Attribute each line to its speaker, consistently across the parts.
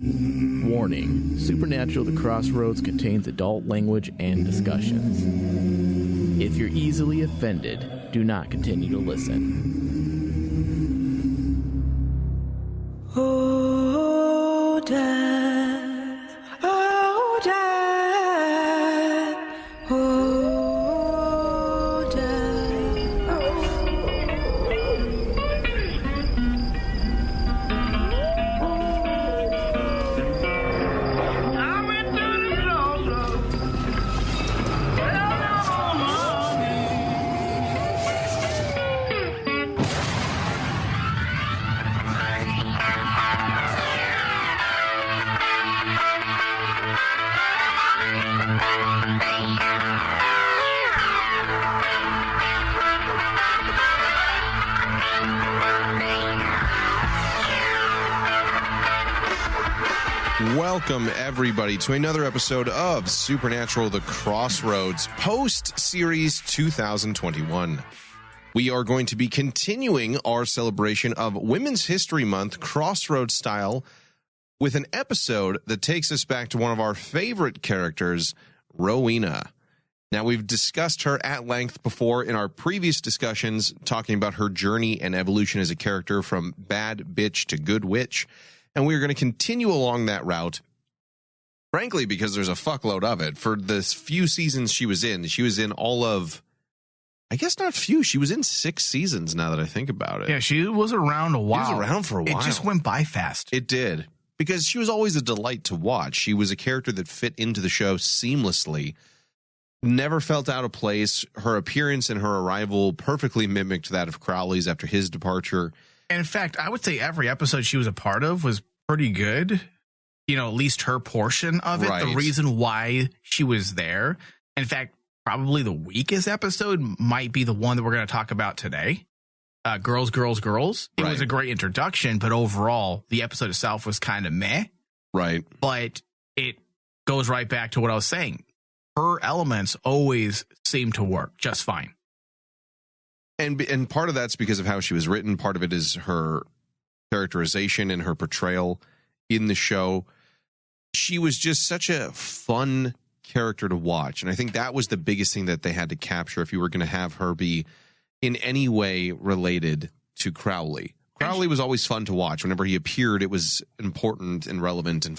Speaker 1: Warning, Supernatural The Crossroads contains adult language and discussions. If you're easily offended, do not continue to listen.
Speaker 2: Oh, Dad. Oh, Dad. Oh, Dad.
Speaker 3: I went to the crossroads.
Speaker 4: Welcome, everybody, to another episode of Supernatural The Crossroads, post-series 2021. We are going to be continuing our celebration of Women's History Month, Crossroads style, with an episode that takes us back to one of our favorite characters, Rowena. Now, we've discussed her at length before in our previous discussions, talking about her journey and evolution as a character from bad bitch to good witch. And we're going to continue along that route, frankly, because there's a fuckload of it. For the few seasons she was in all of, I guess not few, she was in 6 seasons now that I think about it.
Speaker 5: Yeah, she was around a while.
Speaker 4: She was around for a while.
Speaker 5: It just went by fast.
Speaker 4: It did, because she was always a delight to watch. She was a character that fit into the show seamlessly, never felt out of place. Her appearance and her arrival perfectly mimicked that of Crowley's after his departure.
Speaker 5: And in fact, I would say every episode she was a part of was pretty good. You know, at least her portion of it.
Speaker 4: Right.
Speaker 5: The reason why she was there. In fact, probably the weakest episode might be the one that we're going to talk about today. Girls, Girls, Girls. It was a great introduction, but overall, the episode itself was kind of meh.
Speaker 4: Right.
Speaker 5: But it goes right back to what I was saying. Her elements always seem to work just fine.
Speaker 4: And part of that's because of how she was written. Part of it is her characterization and her portrayal in the show. She was just such a fun character to watch. And I think that was the biggest thing that they had to capture if you were going to have her be in any way related to Crowley. Crowley was always fun to watch. Whenever he appeared, it was important and relevant and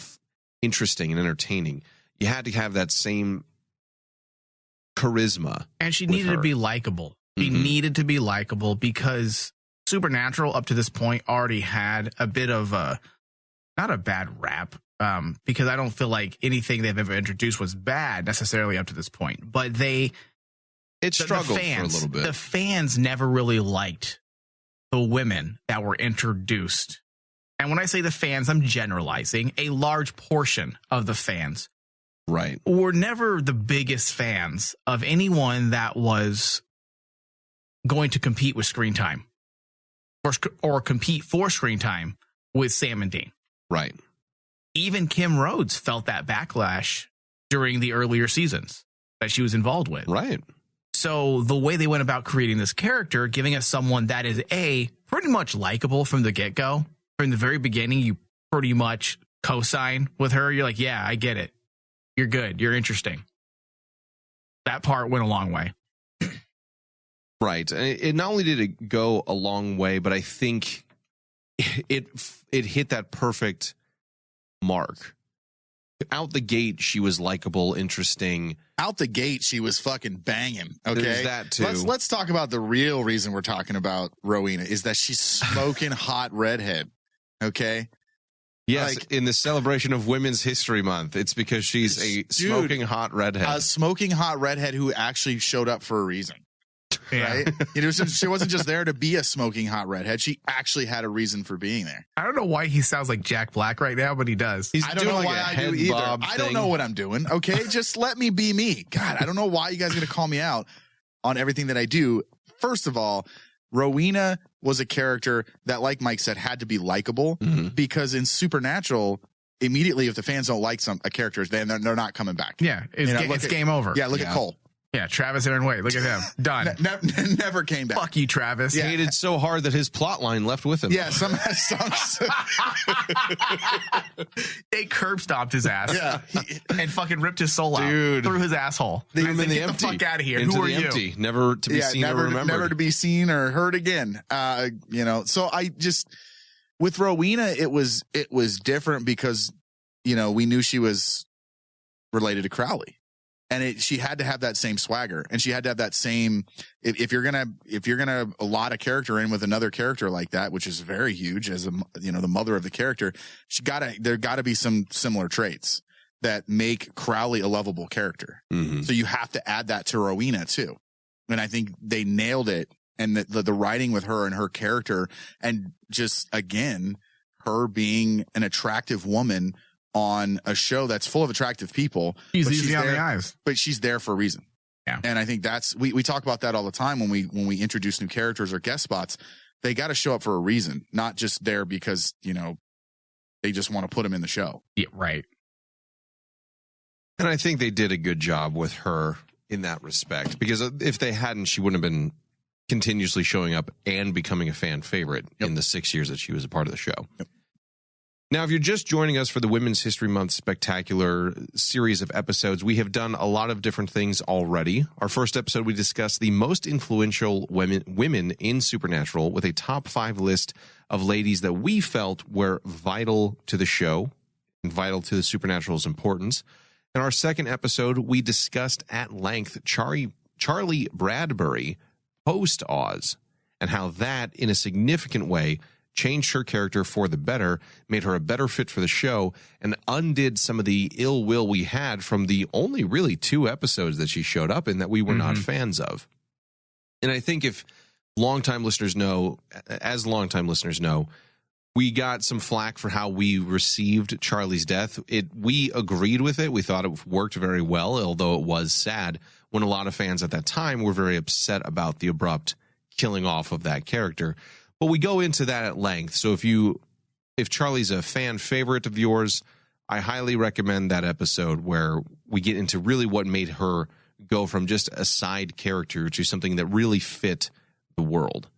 Speaker 4: interesting and entertaining. You had to have that same charisma.
Speaker 5: And she needed to be likable. She needed to be likable because Supernatural up to this point already had a bit of a, not a bad rap, because I don't feel like anything they've ever introduced was bad necessarily up to this point. But it struggled for a little bit. The fans never really liked the women that were introduced. And when I say the fans, I'm generalizing. A large portion of the fans were never the biggest fans of anyone that was going to compete with screen time or compete for screen time with Sam and Dean.
Speaker 4: Right.
Speaker 5: Even Kim Rhodes felt that backlash during the earlier seasons that she was involved with.
Speaker 4: Right.
Speaker 5: So the way they went about creating this character, giving us someone that is pretty much likable from the get-go. From the very beginning, you pretty much co-sign with her. You're like, yeah, I get it. You're good. You're interesting. That part went a long way.
Speaker 4: Right. And it not only did it go a long way, but I think it hit that perfect mark. Out the gate, she was likable, interesting.
Speaker 6: Out the gate, she was fucking banging. Okay,
Speaker 4: there's that too.
Speaker 6: Let's talk about the real reason we're talking about Rowena is that she's smoking hot redhead. Okay.
Speaker 4: Yes, in the celebration of Women's History Month, it's because she's a smoking hot redhead.
Speaker 6: A smoking hot redhead who actually showed up for a reason. Right? She wasn't just there to be a smoking hot redhead. She actually had a reason for being there.
Speaker 5: I don't know why he sounds like Jack Black right now, but he does.
Speaker 6: I don't know why I do either. I don't know what I'm doing. Okay, just let me be me. God, I don't know why you guys are going to call me out on everything that I do. First of all, Rowena was a character that, like Mike said, had to be likable because in Supernatural, immediately if the fans don't like a character, then they're not coming back.
Speaker 5: Yeah, it's game over.
Speaker 6: Yeah, look at Cole.
Speaker 5: Yeah, Travis Aaron Wade. Look at him. Done.
Speaker 6: Never came back.
Speaker 5: Fuck you, Travis.
Speaker 4: Yeah. Hated so hard that his plot line left with him.
Speaker 6: Yeah, some
Speaker 5: they curb stomped his ass.
Speaker 6: Yeah.
Speaker 5: And fucking ripped his soul out through his asshole.
Speaker 4: Threw him in the
Speaker 5: Get
Speaker 4: empty.
Speaker 5: the fuck out of here.
Speaker 4: Into
Speaker 5: Who are
Speaker 4: the
Speaker 5: you?
Speaker 4: empty. Never to be seen or remembered.
Speaker 6: Never to be seen or heard again. So I just, with Rowena, it was different because, we knew she was related to Crowley. And she had to have that same swagger, and she had to have that same. If you're gonna allot a character in with another character like that, which is very huge, as the mother of the character, there gotta be some similar traits that make Crowley a lovable character.
Speaker 4: Mm-hmm.
Speaker 6: So you have to add that to Rowena too, and I think they nailed it. And the writing with her and her character, and just again her being an attractive woman on a show that's full of attractive people.
Speaker 5: She's easy on the eyes.
Speaker 6: But she's there for a reason.
Speaker 5: Yeah.
Speaker 6: And I think we talk about that all the time when we introduce new characters or guest spots. They got to show up for a reason, not just there because, they just want to put them in the show.
Speaker 5: Yeah, right.
Speaker 4: And I think they did a good job with her in that respect, because if they hadn't, she wouldn't have been continuously showing up and becoming a fan favorite in the 6 years that she was a part of the show.
Speaker 6: Yep.
Speaker 4: Now, if you're just joining us for the Women's History Month spectacular series of episodes, we have done a lot of different things already. Our first episode, we discussed the most influential women in Supernatural with a top 5 list of ladies that we felt were vital to the show and vital to the Supernatural's importance. In our second episode, we discussed at length Charlie Bradbury post-Oz and how that, in a significant way, changed her character for the better, made her a better fit for the show, and undid some of the ill will we had from the only really 2 episodes that she showed up in that we were not fans of. And I think if longtime listeners know, we got some flack for how we received Charlie's death. We agreed with it. We thought it worked very well, although it was sad when a lot of fans at that time were very upset about the abrupt killing off of that character. But we go into that at length. So if Charlie's a fan favorite of yours, I highly recommend that episode where we get into really what made her go from just a side character to something that really fit the world.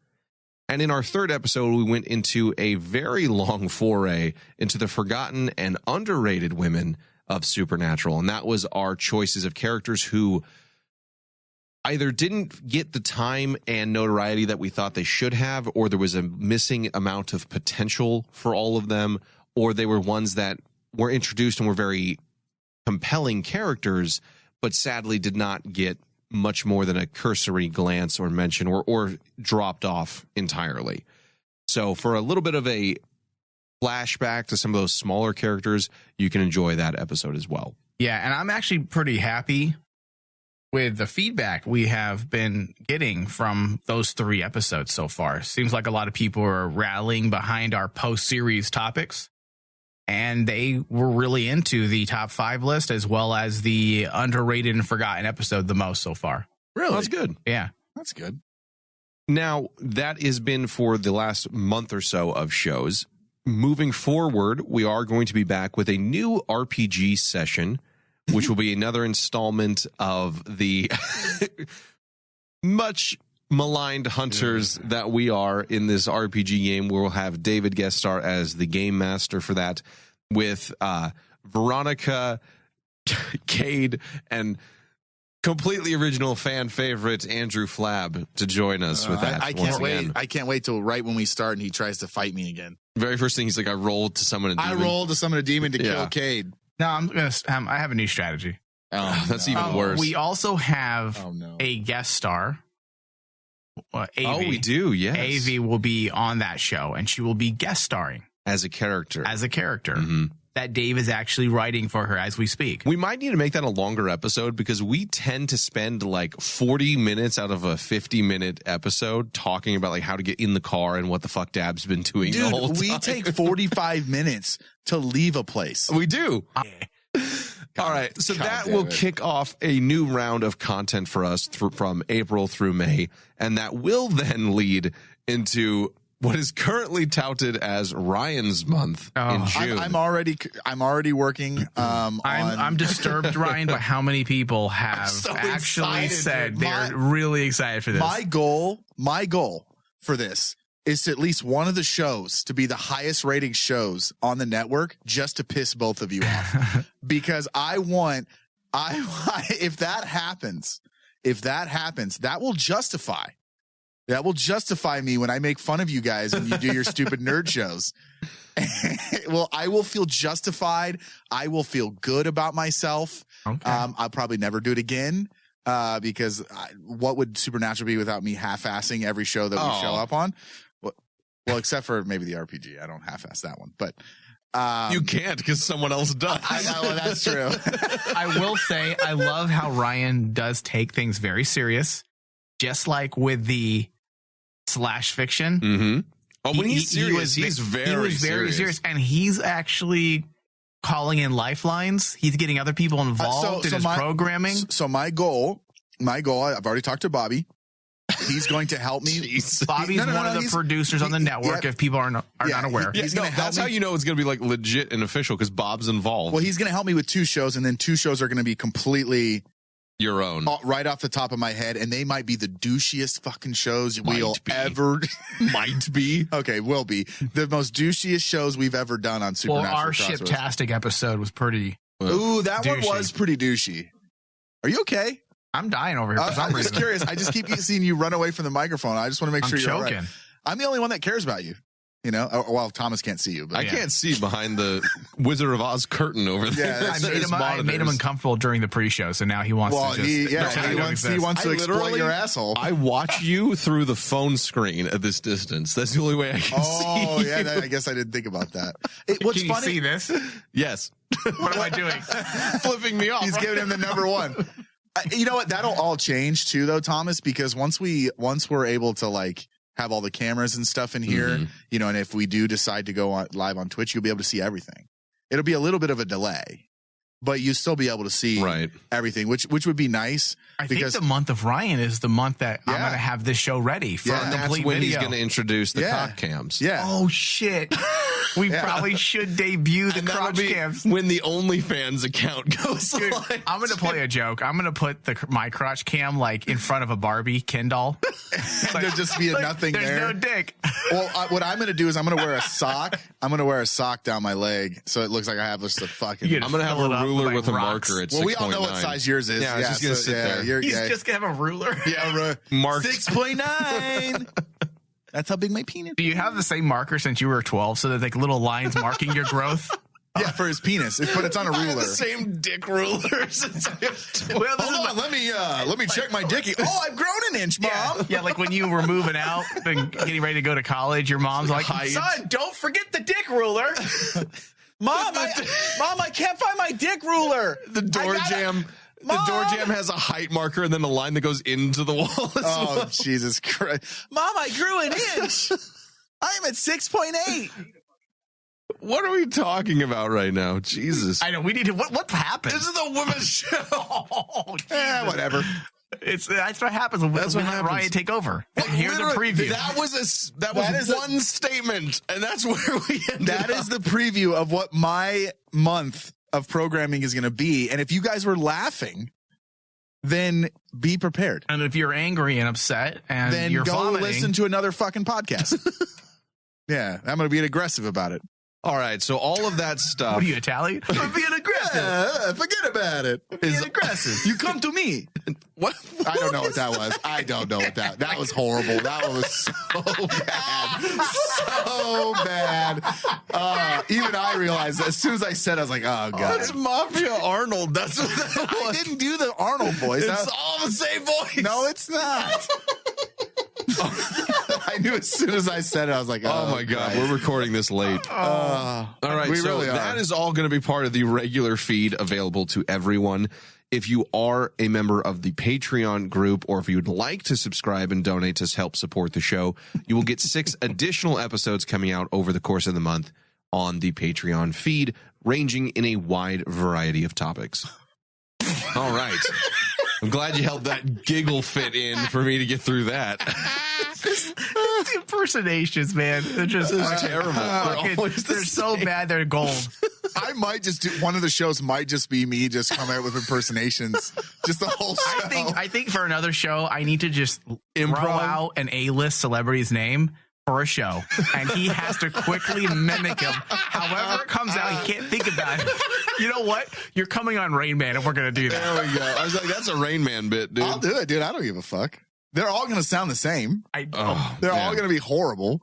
Speaker 4: And in our third episode, we went into a very long foray into the forgotten and underrated women of Supernatural. And that was our choices of characters who either didn't get the time and notoriety that we thought they should have, or there was a missing amount of potential for all of them, or they were ones that were introduced and were very compelling characters, but sadly did not get much more than a cursory glance or mention or dropped off entirely. So for a little bit of a flashback to some of those smaller characters, you can enjoy that episode as well.
Speaker 5: Yeah, and I'm actually pretty happy with the feedback we have been getting from those 3 episodes so far. Seems like a lot of people are rallying behind our post-series topics, and they were really into the top 5 list as well as the underrated and forgotten episode the most so far.
Speaker 6: Really?
Speaker 4: That's good.
Speaker 5: Yeah.
Speaker 6: That's good.
Speaker 4: Now, that has been for the last month or so of shows. Moving forward, we are going to be back with a new RPG session, which will be another installment of the much maligned hunters that we are in this RPG game. We'll have David guest star as the game master for that, with Veronica, Cade, and completely original fan favorite Andrew Flab to join us with that.
Speaker 6: I can't wait. I can't wait till right when we start and he tries to fight me again.
Speaker 4: Very first thing, he's like, I rolled to summon a demon.
Speaker 6: I rolled to summon a demon to kill Cade.
Speaker 5: No, I have a new strategy.
Speaker 4: Oh, that's even worse.
Speaker 5: We also have a guest star. Avi.
Speaker 4: Oh, we do, yes.
Speaker 5: Avi will be on that show, and she will be guest starring.
Speaker 4: As a character.
Speaker 5: Mm-hmm. That Dave is actually writing for her as we speak.
Speaker 4: We might need to make that a longer episode because we tend to spend like 40 minutes out of a 50-minute episode talking about like how to get in the car and what the fuck Dab's been doing the whole time.
Speaker 6: We take 45 minutes to leave a place.
Speaker 4: We do. All right, so that will kick off a new round of content for us from April through May, and that will then lead into what is currently touted as Ryan's month in June.
Speaker 6: I'm already working.
Speaker 5: I'm disturbed, Ryan, by how many people have actually said they're really excited for this.
Speaker 6: My goal for this is to at least one of the shows to be the highest rating shows on the network, just to piss both of you off. Because if that happens, that will justify me when I make fun of you guys and you do your stupid nerd shows. Well, I will feel justified. I will feel good about myself.
Speaker 5: Okay.
Speaker 6: I'll probably never do it again. Because what would Supernatural be without me half-assing every show that we show up on? Well, except for maybe the RPG. I don't half-ass that one, but
Speaker 4: you can't because someone else does.
Speaker 6: I know, that's true.
Speaker 5: I will say I love how Ryan does take things very serious, just like with the slash fiction.
Speaker 4: Mm-hmm. Oh, when he's serious, he's very serious,
Speaker 5: and he's actually calling in lifelines. He's getting other people involved in his programming.
Speaker 6: So my goal, I've already talked to Bobby. He's going to help me.
Speaker 5: Bobby's one of the producers on the network, if people are not aware.
Speaker 4: Yeah, that's how you know it's going to be like legit and official, because Bob's involved.
Speaker 6: Well, he's going to help me with 2 shows, and then 2 shows are going to be completely
Speaker 4: your own,
Speaker 6: right off the top of my head, and they might be the douchiest fucking shows we'll ever
Speaker 4: might be.
Speaker 6: Okay, will be the most douchiest shows we've ever done on Supernatural.
Speaker 5: Well, our Shiptastic episode was pretty.
Speaker 6: Ooh, that
Speaker 5: douchey.
Speaker 6: one was pretty douchey. Are you okay?
Speaker 5: I'm dying over here for some
Speaker 6: I'm
Speaker 5: reason.
Speaker 6: just curious. I just keep seeing you run away from the microphone. I just want to make sure you're
Speaker 5: choking.
Speaker 6: all right. I'm the only one that cares about you. You know, well, Thomas can't see you, but
Speaker 4: I can't see behind the Wizard of Oz curtain over there.
Speaker 6: Yeah,
Speaker 5: I made him uncomfortable during the pre-show, so now he wants to just
Speaker 6: he wants to exploit your asshole.
Speaker 4: I watch you through the phone screen at this distance. That's the only way I can see.
Speaker 6: Oh, yeah, I guess I didn't think about that. What's
Speaker 5: Can
Speaker 6: funny?
Speaker 5: You see this?
Speaker 4: Yes.
Speaker 5: What am I doing?
Speaker 4: Flipping me off.
Speaker 6: He's giving him the number 1. You know what? That'll all change too, though, Thomas, because once we're able to like have all the cameras and stuff in here, you know, and if we do decide to go live on Twitch, you'll be able to see everything. It'll be a little bit of a delay, but you'll still be able to see everything, which would be nice.
Speaker 5: I think the month of Ryan is the month that I'm going to have this show ready for a complete
Speaker 4: that's when
Speaker 5: video.
Speaker 4: He's going to introduce the cock cams.
Speaker 6: Yeah.
Speaker 5: Oh, shit. We probably should debut the crotch cams.
Speaker 4: When the OnlyFans account goes live.
Speaker 5: I'm going to play a joke. I'm going to put my crotch cam like in front of a Barbie Ken doll.
Speaker 6: There'll just be nothing
Speaker 5: there's
Speaker 6: there.
Speaker 5: There's no dick.
Speaker 6: Well, what I'm going to do is I'm going to wear a sock. I'm going to wear a sock down my leg so it looks like I have just a fucking.
Speaker 4: I'm going to have a ruler with a marker at 6.9.
Speaker 6: Well, we all know what size yours is.
Speaker 4: Yeah, I was just going to sit there.
Speaker 5: He's just going to have a ruler.
Speaker 6: Yeah,
Speaker 4: marked
Speaker 6: 6.9. That's how big my penis.
Speaker 5: Do you have the same marker since you were 12 so that like little lines marking your growth?
Speaker 6: Yeah, for his penis, but it's on a ruler.
Speaker 4: I have the same dick ruler since I was 12.
Speaker 6: Well, hold on, let me check my dickie. Oh, I've grown an inch, Mom.
Speaker 5: Yeah, like when you were moving out and getting ready to go to college, your mom's like, son, don't forget the dick ruler.
Speaker 6: Mom, I can't find my dick ruler.
Speaker 4: The door jam. Mom? The door jam has a height marker and then a line that goes into the wall.
Speaker 6: Oh, Jesus Christ. Mom, I grew an inch. I am at 6.8.
Speaker 4: What are we talking about right now? Jesus.
Speaker 5: I know. We need to. What happened?
Speaker 4: This is the women's show.
Speaker 5: Oh,
Speaker 6: whatever.
Speaker 5: That's what happens when we let Ryan take over. Here's a preview.
Speaker 4: That was one statement, and that's where we ended up.
Speaker 6: That is the preview of what my month of programming is going to be. And if you guys were laughing, then be prepared.
Speaker 5: And if you're angry and upset and
Speaker 6: then
Speaker 5: you're
Speaker 6: go
Speaker 5: vomiting,
Speaker 6: listen to another fucking podcast. Yeah, I'm going to be aggressive about it.
Speaker 4: All right, so all of that stuff.
Speaker 5: What are you, Italian? I'm being aggressive.
Speaker 6: Forget about it.
Speaker 5: Being aggressive.
Speaker 6: You come to me.
Speaker 4: What?
Speaker 6: I don't know what that was. I don't know what that was horrible. That was so bad. So bad. Even I realized that as soon as I said it, I was like, oh, God.
Speaker 4: That's Mafia Arnold. That's what that was.
Speaker 6: I didn't do the Arnold voice.
Speaker 4: It's all the same voice.
Speaker 6: No, it's not. I knew as soon as I said it, I was like,
Speaker 4: oh my God, we're recording this late. All right,
Speaker 6: we
Speaker 4: so
Speaker 6: really are.
Speaker 4: That is all going to be part of the regular feed available to everyone. If you are a member of the Patreon group, or if you would like to subscribe and donate to help support the show, you will get 6 additional episodes coming out over the course of the month on the Patreon feed, ranging in a wide variety of topics. All right. I'm glad you held that giggle fit in for me to get through that.
Speaker 5: These impersonations, man, they're just
Speaker 4: terrible.
Speaker 5: They're so bad, they're gold.
Speaker 6: I might just do one of the shows. Might just be me just coming out with impersonations, just the whole show.
Speaker 5: I think for another show, I need to just
Speaker 4: Improv?
Speaker 5: throw out an A-list celebrity's name for a show, and he has to quickly mimic him. However it comes out, he can't think about it. You know what? You're coming on Rain Man, and we're gonna do that.
Speaker 4: There we go. I was like, that's a Rain Man bit, dude.
Speaker 6: I'll do it, dude. I don't give a fuck. They're all going to sound the same. They're all going to be horrible.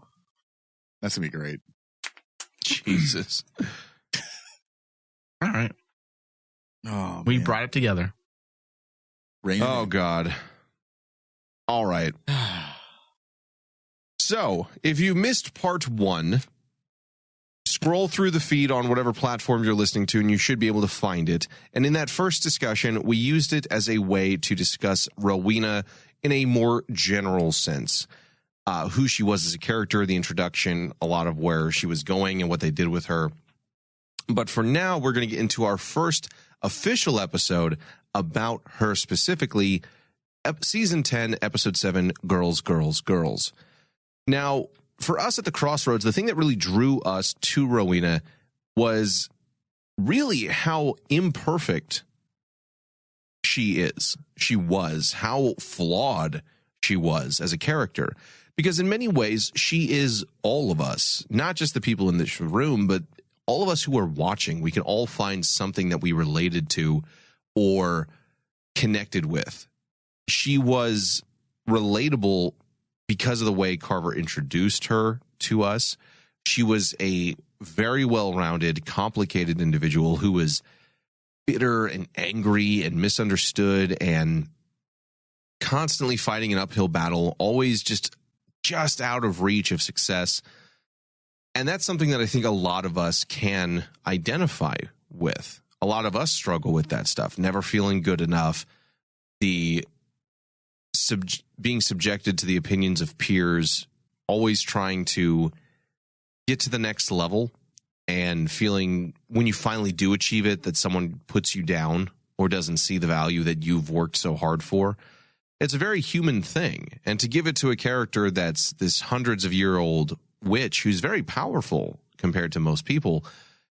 Speaker 6: That's going to be great.
Speaker 4: Jesus.
Speaker 5: All right.
Speaker 6: Oh,
Speaker 5: We
Speaker 6: man.
Speaker 5: brought it together.
Speaker 6: Rain
Speaker 4: Oh,
Speaker 6: Man.
Speaker 4: God. All right. So, if you missed part 1, scroll through the feed on whatever platform you're listening to, and you should be able to find it. And in that first discussion, we used it as a way to discuss Rowena in a more general sense. Who she was as a character, the introduction, a lot of where she was going and what they did with her. But for now, we're going to get into our first official episode about her specifically, Season 10, Episode 7, Girls, Girls, Girls. Now, for us at the Crossroads, the thing that really drew us to Rowena was really how imperfect she was, how flawed she was as a character. Because in many ways, she is all of us, not just the people in this room, but all of us who are watching. We can all find something that we related to or connected with. She was relatable because of the way Carver introduced her to us. She was a very well-rounded, complicated individual who was bitter and angry and misunderstood and constantly fighting an uphill battle, always just out of reach of success. And that's something that I think a lot of us can identify with. A lot of us struggle with that stuff, never feeling good enough, being subjected to the opinions of peers, always trying to get to the next level, and feeling when you finally do achieve it that someone puts you down or doesn't see the value that you've worked so hard for. It's a very human thing. And to give it to a character that's this hundreds-of-year-old witch who's very powerful compared to most people,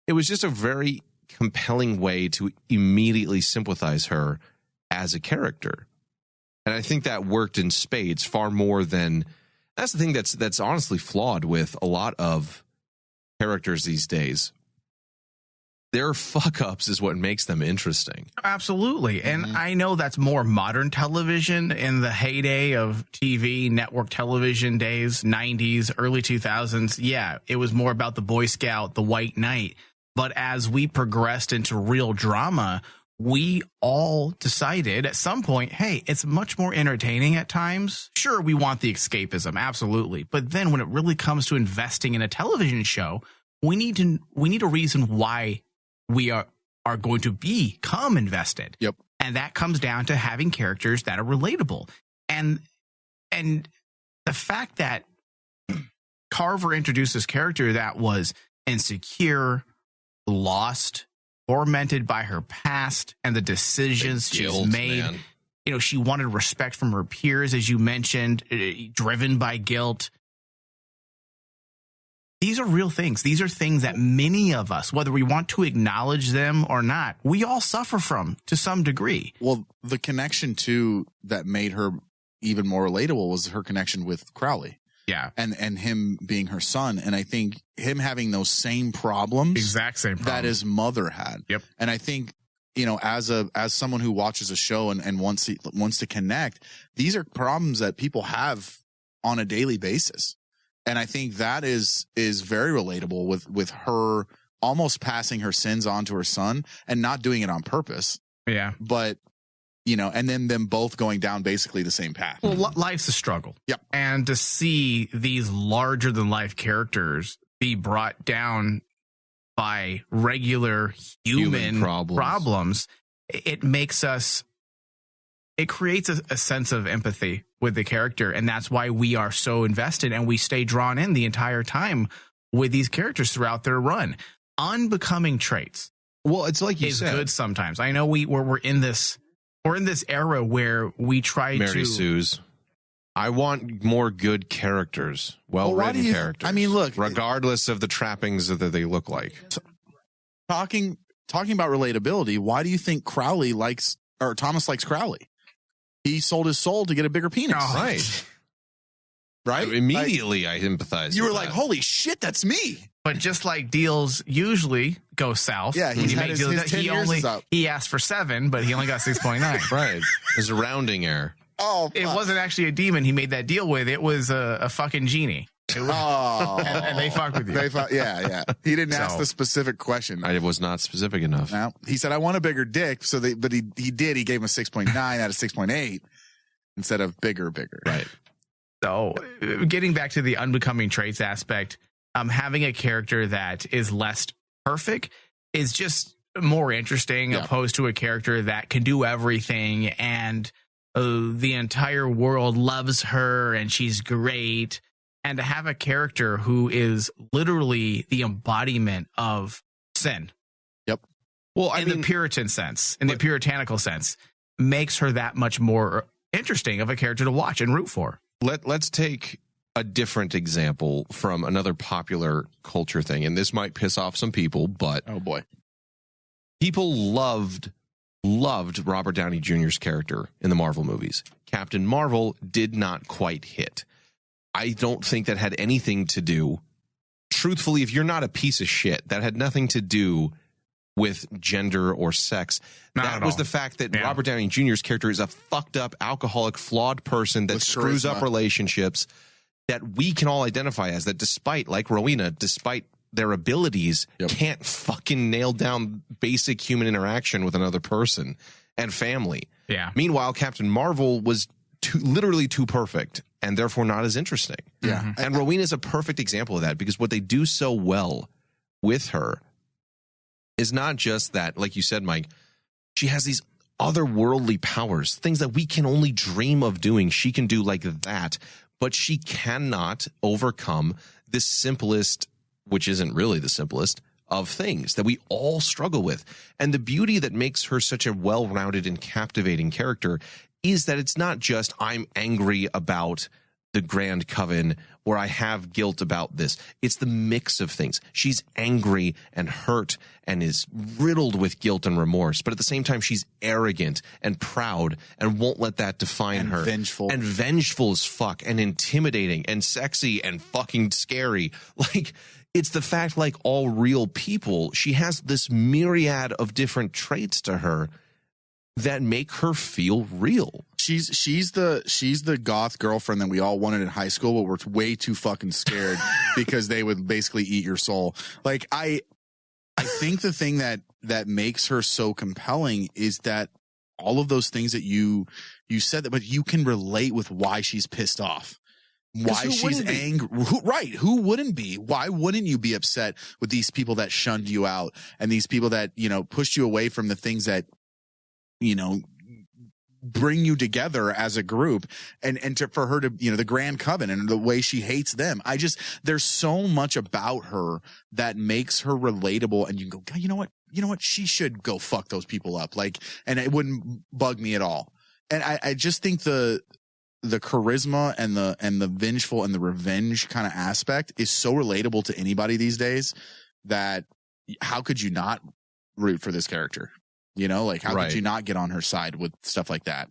Speaker 4: it was just a very compelling way to immediately sympathize her as a character. And I think that worked in spades far more than... That's the thing that's honestly flawed with a lot of characters these days. Their fuck-ups is what makes them interesting.
Speaker 5: Absolutely. And I know that's more modern television in the heyday of TV, network television days, 90s, early 2000s. Yeah, it was more about the Boy Scout, the White Knight. But as we progressed into real drama, we all decided at some point, hey, it's much more entertaining at times. Sure, we want the escapism, absolutely. But then when it really comes to investing in a television show, we need a reason why we are going to become invested.
Speaker 6: Yep.
Speaker 5: And that comes down to having characters that are relatable. And the fact that Carver introduced this character that was insecure, lost, tormented by her past and the decisions she's made. Man. You know, she wanted respect from her peers, as you mentioned, driven by guilt. These are real things. These are things that many of us, whether we want to acknowledge them or not, we all suffer from to some degree.
Speaker 6: Well, the connection too that made her even more relatable was her connection with Crowley.
Speaker 5: Yeah.
Speaker 6: And him being her son. And I think him having those same problems.
Speaker 5: Exact same problem.
Speaker 6: That his mother had.
Speaker 5: Yep.
Speaker 6: And I think, you know, as someone who watches a show and wants to connect, these are problems that people have on a daily basis. And I think that is very relatable with her almost passing her sins on to her son and not doing it on purpose.
Speaker 5: Yeah.
Speaker 6: But, you know, and then them both going down basically the same path.
Speaker 5: Well, life's a struggle.
Speaker 6: Yep.
Speaker 5: And to see these larger than life characters be brought down by regular human problems, it makes us, it creates a sense of empathy with the character. And that's why we are so invested and we stay drawn in the entire time with these characters throughout their run. Unbecoming traits.
Speaker 4: Well, it's like you said,
Speaker 5: good sometimes. I know we're in this We're in this era where we try
Speaker 4: Mary
Speaker 5: to.
Speaker 4: Sue's. I want more good characters, well-written characters.
Speaker 6: I mean, look,
Speaker 4: regardless of the trappings that they look like.
Speaker 6: Talking about relatability, why do you think Thomas likes Crowley? He sold his soul to get a bigger penis.
Speaker 5: Oh,
Speaker 4: right.
Speaker 6: Right?
Speaker 4: Immediately, I empathize.
Speaker 6: You
Speaker 4: with
Speaker 6: were like,
Speaker 4: that.
Speaker 6: holy shit, that's me.
Speaker 5: But just like deals usually go south.
Speaker 6: Yeah,
Speaker 5: when you make deals,
Speaker 6: his 10 years is up.
Speaker 5: he asked for 7, but he only got 6.9.
Speaker 4: Right. There's a rounding error.
Speaker 6: Oh,
Speaker 5: It wasn't actually a demon he made that deal with. It was a fucking genie. And they fucked with you.
Speaker 6: Yeah. He didn't ask the specific question.
Speaker 4: I was not specific enough.
Speaker 6: No, he said, I want a bigger dick. But he did. He gave him a 6.9 out of 6.8 instead of bigger.
Speaker 4: Right.
Speaker 5: So getting back to the unbecoming traits aspect, having a character that is less perfect is just more interesting opposed to a character that can do everything and the entire world loves her and she's great. And to have a character who is literally the embodiment of sin.
Speaker 6: Yep.
Speaker 4: Well,
Speaker 5: in the Puritan sense, in the puritanical sense, makes her that much more interesting of a character to watch and root for.
Speaker 4: Let's take a different example from another popular culture thing. And this might piss off some people, but
Speaker 6: oh boy.
Speaker 4: People loved Robert Downey Jr.'s character in the Marvel movies. Captain Marvel did not quite hit. I don't think that had anything to do, truthfully, if you're not a piece of shit, that had nothing to do with gender or sex. That was the fact that Robert Downey Jr.'s character is a fucked up, alcoholic, flawed person that screws up relationships that we can all identify as, that despite, like Rowena, despite their abilities, can't fucking nail down basic human interaction with another person and family.
Speaker 5: Yeah.
Speaker 4: Meanwhile, Captain Marvel was literally too perfect and therefore not as interesting.
Speaker 6: Yeah. Mm-hmm.
Speaker 4: And Rowena is a perfect example of that, because what they do so well with her is not just that, like you said, Mike, she has these otherworldly powers, things that we can only dream of doing. She can do like that, but she cannot overcome the simplest, which isn't really the simplest, of things that we all struggle with. And the beauty that makes her such a well-rounded and captivating character is that it's not just I'm angry about the Grand Coven or I have guilt about this. It's the mix of things. She's angry and hurt and is riddled with guilt and remorse, but at the same time, she's arrogant and proud and won't let that define her.
Speaker 6: Vengeful.
Speaker 4: And vengeful as fuck and intimidating and sexy and fucking scary. Like, it's the fact, like all real people, she has this myriad of different traits to her that make her feel real.
Speaker 6: She's the goth girlfriend that we all wanted in high school, but we're way too fucking scared because they would basically eat your soul. Like I think the thing that makes her so compelling is that all of those things that you said, that, but you can relate with why she's pissed off. Why she's angry. Right. Who wouldn't be? Why wouldn't you be upset with these people that shunned you out and these people that, pushed you away from the things that, bring you together as a group, and for her to, the Grand Coven and the way she hates them. There's so much about her that makes her relatable, and you can go, God, you know what? She should go fuck those people up. And it wouldn't bug me at all. And I just think the charisma and the vengeful and the revenge kind of aspect is so relatable to anybody these days that how could you not root for this character? How could you not get on her side with stuff like that?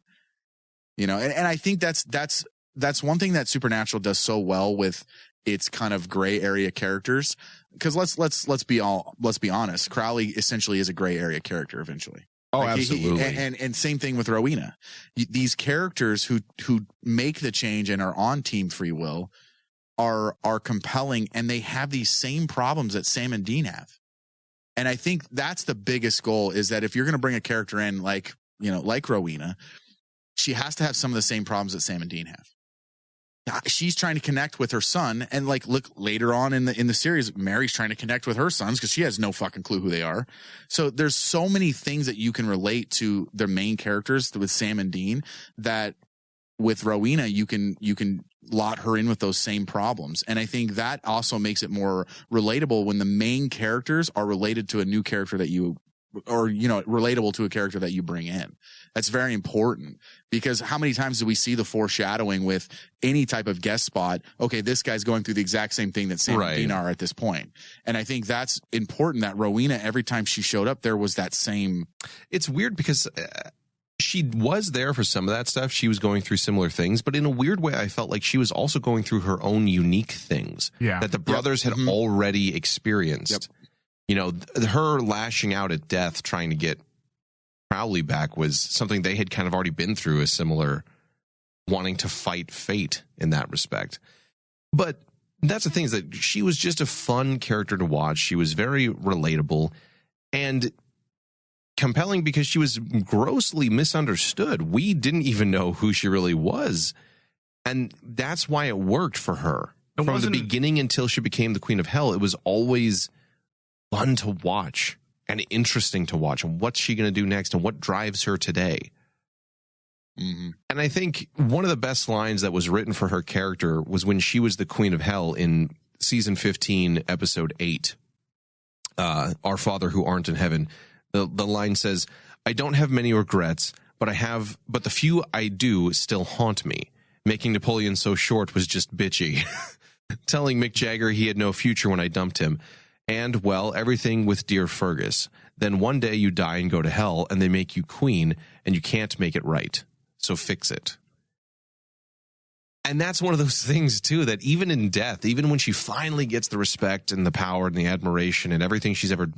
Speaker 6: And I think that's one thing that Supernatural does so well with its kind of gray area characters. Because let's be honest, Crowley essentially is a gray area character eventually.
Speaker 4: Oh, absolutely.
Speaker 6: And same thing with Rowena. These characters who make the change and are on Team Free Will are compelling, and they have these same problems that Sam and Dean have. And I think that's the biggest goal, is that if you're going to bring a character in like Rowena, she has to have some of the same problems that Sam and Dean have. She's trying to connect with her son, and look later on in the series, Mary's trying to connect with her sons because she has no fucking clue who they are. So there's so many things that you can relate to their main characters with Sam and Dean that with Rowena you can lot her in with those same problems. And I think that also makes it more relatable when the main characters are related to a new character that you or, you know, relatable to a character that you bring in. That's very important, because how many times do we see the foreshadowing with any type of guest spot? Okay, this guy's going through the exact same thing that Sam and Dean are at this point. And I think that's important, that Rowena, every time she showed up, there was that same.
Speaker 4: It's weird because she was there for some of that stuff. She was going through similar things, but in a weird way, I felt like she was also going through her own unique things that the brothers had already experienced. You know, her lashing out at death, trying to get Crowley back, was something they had kind of already been through, a similar wanting to fight fate in that respect. But that's the thing, is that she was just a fun character to watch. She was very relatable and compelling because she was grossly misunderstood. We didn't even know who she really was. And that's why it worked for her. From the beginning until she became the Queen of Hell, it was always fun to watch and interesting to watch. And what's she going to do next, and what drives her today? And I think one of the best lines that was written for her character was when she was the Queen of Hell in season 15, episode 8, Our Father Who Aren't in Heaven. The line says, "I don't have many regrets, but the few I do still haunt me. Making Napoleon so short was just bitchy. Telling Mick Jagger he had no future when I dumped him. And, well, everything with dear Fergus. Then one day you die and go to hell, and they make you queen, and you can't make it right. So fix it." And that's one of those things, too, that even in death, even when she finally gets the respect and the power and the admiration and everything she's ever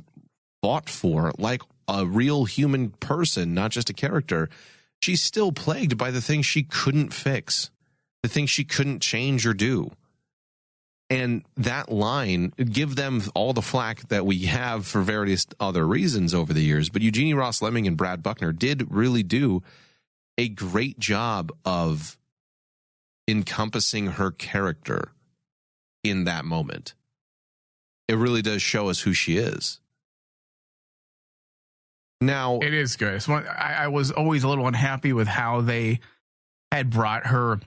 Speaker 4: fought for, like a real human person, not just a character, she's still plagued by the things she couldn't fix, the things she couldn't change or do. And that line, give them all the flack that we have for various other reasons over the years, but Eugenie Ross Lemming and Brad Buckner did really do a great job of encompassing her character in that moment. It really does show us who she is. Now,
Speaker 5: it is good. I was always a little unhappy with how they had brought her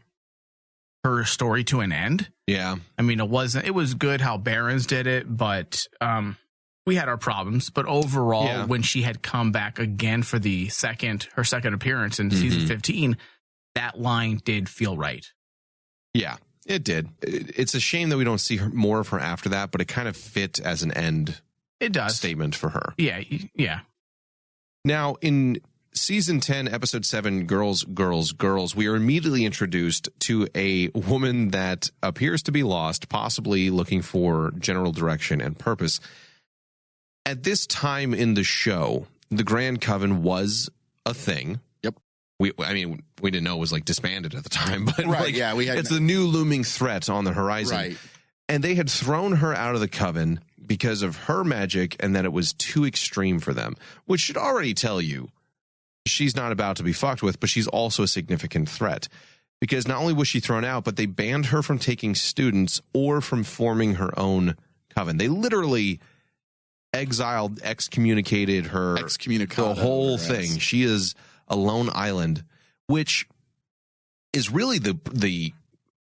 Speaker 5: story to an end.
Speaker 4: Yeah.
Speaker 5: I mean, it was good how Barron's did it, but we had our problems. But overall, when she had come back again for her second appearance in season 15, that line did feel right.
Speaker 4: Yeah, it did. It's a shame that we don't see more of her after that, but it kind of fit as an end statement for her.
Speaker 5: Yeah, yeah.
Speaker 4: Now, in season 10, episode 7, Girls, Girls, Girls, we are immediately introduced to a woman that appears to be lost, possibly looking for general direction and purpose. At this time in the show, the Grand Coven was a thing.
Speaker 6: Yep.
Speaker 4: We didn't know it was like disbanded at the time, but it's the new looming threat on the horizon.
Speaker 6: Right.
Speaker 4: And they had thrown her out of the coven because of her magic and that it was too extreme for them, which should already tell you she's not about to be fucked with, but she's also a significant threat. Because not only was she thrown out, but they banned her from taking students or from forming her own coven. They literally excommunicated her, the whole thing. She is a lone island, which is really the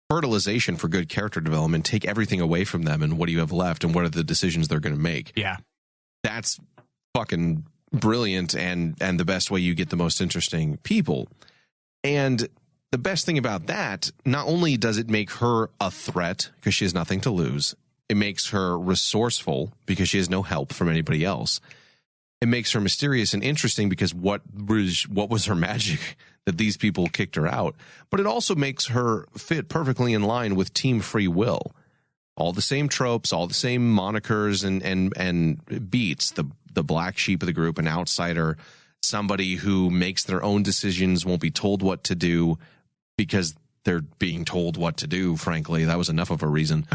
Speaker 4: fertilization for good character development. Take everything away from them, and what do you have left, and what are the decisions they're going to make?
Speaker 5: Yeah.
Speaker 4: That's fucking brilliant and the best way you get the most interesting people. And the best thing about that, not only does it make her a threat because she has nothing to lose, it makes her resourceful because she has no help from anybody else. It makes her mysterious and interesting because what was her magic that these people kicked her out? But it also makes her fit perfectly in line with Team Free Will. All the same tropes, all the same monikers and beats. The black sheep of the group, an outsider, somebody who makes their own decisions, won't be told what to do because they're being told what to do, frankly. That was enough of a reason.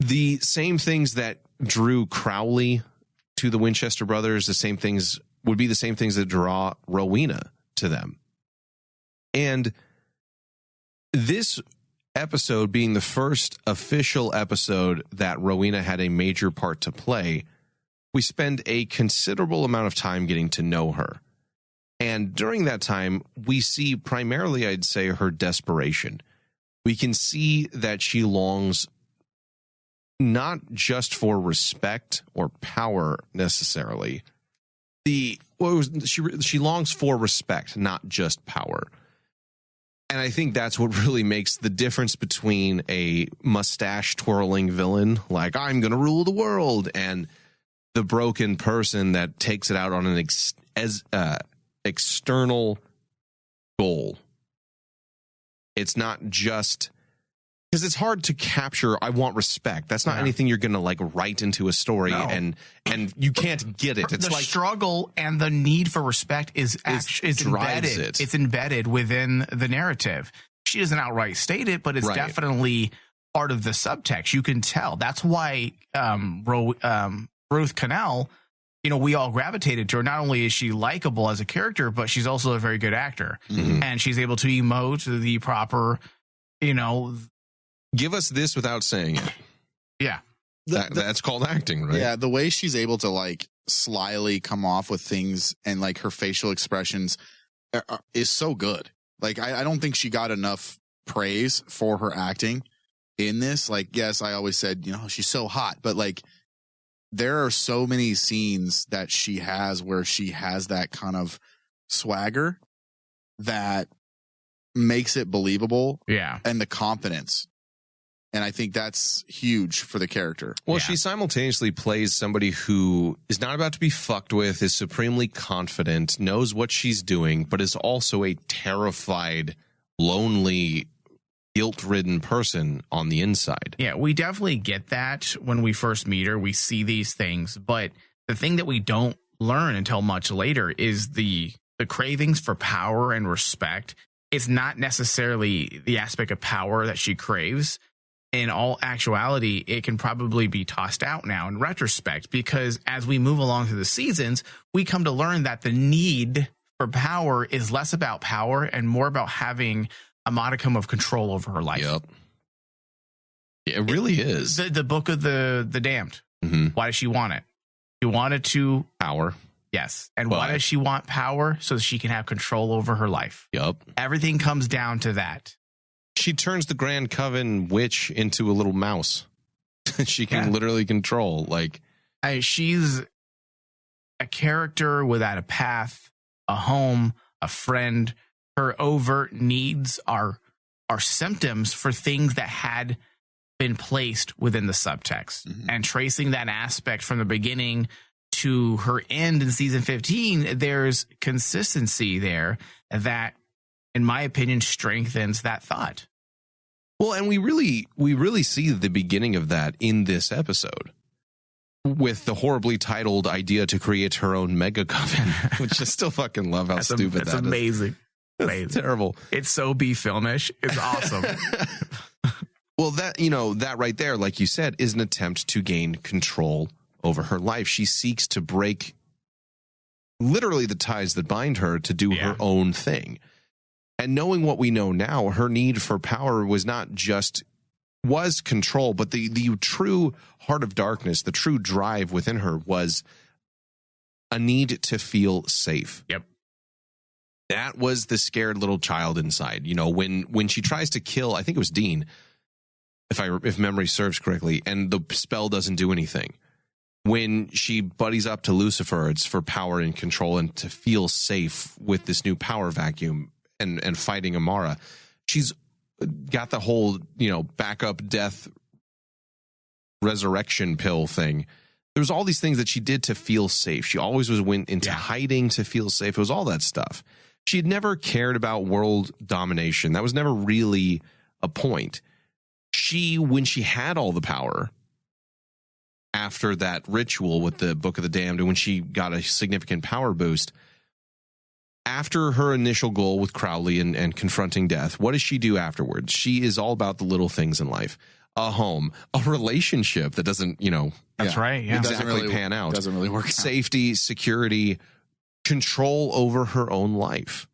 Speaker 4: The same things that drew Crowley to the Winchester brothers, would be the same things that draw Rowena to them. And this episode being the first official episode that Rowena had a major part to play, we spend a considerable amount of time getting to know her. And during that time, we see primarily, I'd say, her desperation. We can see that she longs not just for respect or power necessarily, she longs for respect, not just power. And I think that's what really makes the difference between a mustache twirling villain, like I'm going to rule the world, and the broken person that takes it out on an external goal. It's not just because it's hard to capture. I want respect. That's not anything you're going to like write into a story, and you can't get it. It's
Speaker 5: the
Speaker 4: like
Speaker 5: struggle and the need for respect is embedded. It's embedded within the narrative. She doesn't outright state it, but it's definitely part of the subtext. You can tell. That's why Ruth Cannell, we all gravitated to her. Not only is she likable as a character, but she's also a very good actor, and she's able to emote the proper,
Speaker 4: give us this without saying it.
Speaker 5: Yeah.
Speaker 4: That's called acting, right?
Speaker 6: Yeah, the way she's able to like slyly come off with things and like her facial expressions is so good. Like I don't think she got enough praise for her acting in this. Like, yes, I always said, she's so hot, but like there are so many scenes that she has where she has that kind of swagger that makes it believable.
Speaker 5: Yeah.
Speaker 6: And the confidence. And I think that's huge for the character.
Speaker 4: Well, she simultaneously plays somebody who is not about to be fucked with, is supremely confident, knows what she's doing, but is also a terrified, lonely, guilt-ridden person on the inside.
Speaker 5: Yeah, we definitely get that when we first meet her. We see these things, but the thing that we don't learn until much later is the cravings for power and respect. It's not necessarily the aspect of power that she craves. In all actuality, it can probably be tossed out now in retrospect, because as we move along through the seasons, we come to learn that the need for power is less about power and more about having a modicum of control over her life.
Speaker 4: Yep. It really is.
Speaker 5: The book of the damned.
Speaker 4: Mm-hmm.
Speaker 5: Why does she want it? She wanted to
Speaker 4: power.
Speaker 5: Yes. And why does she want power? So that she can have control over her life.
Speaker 4: Yep.
Speaker 5: Everything comes down to that.
Speaker 4: She turns the Grand Coven witch into a little mouse. She can literally control. Like,
Speaker 5: she's a character without a path, a home, a friend. Her overt needs are symptoms for things that had been placed within the subtext. Mm-hmm. And tracing that aspect from the beginning to her end in season 15, there's consistency there that, in my opinion, strengthens that thought.
Speaker 4: Well, and we really see the beginning of that in this episode with the horribly titled idea to create her own mega coven, which I still fucking love how stupid that is.
Speaker 5: That's amazing.
Speaker 4: It's terrible.
Speaker 5: It's so B-filmish. It's awesome.
Speaker 4: Well, that right there, like you said, is an attempt to gain control over her life. She seeks to break literally the ties that bind her to do her own thing. And knowing what we know now, her need for power was control, but the true heart of darkness, the true drive within her was a need to feel safe.
Speaker 5: Yep.
Speaker 4: That was the scared little child inside. When she tries to kill, I think it was Dean, if memory serves correctly, and the spell doesn't do anything. When she buddies up to Lucifer, it's for power and control and to feel safe with this new power vacuum. And fighting Amara, she's got the whole, backup death resurrection pill thing. There was all these things that she did to feel safe. She always went into hiding to feel safe. It was all that stuff. She had never cared about world domination. That was never really a point. When she had all the power after that ritual with the Book of the Damned, and when she got a significant power boost, after her initial goal with Crowley and confronting death, what does she do afterwards? She is all about the little things in life. A home, a relationship that doesn't,
Speaker 5: That's right. Yeah.
Speaker 4: Exactly pan out.
Speaker 6: Doesn't really work out.
Speaker 4: Safety, security, control over her own life.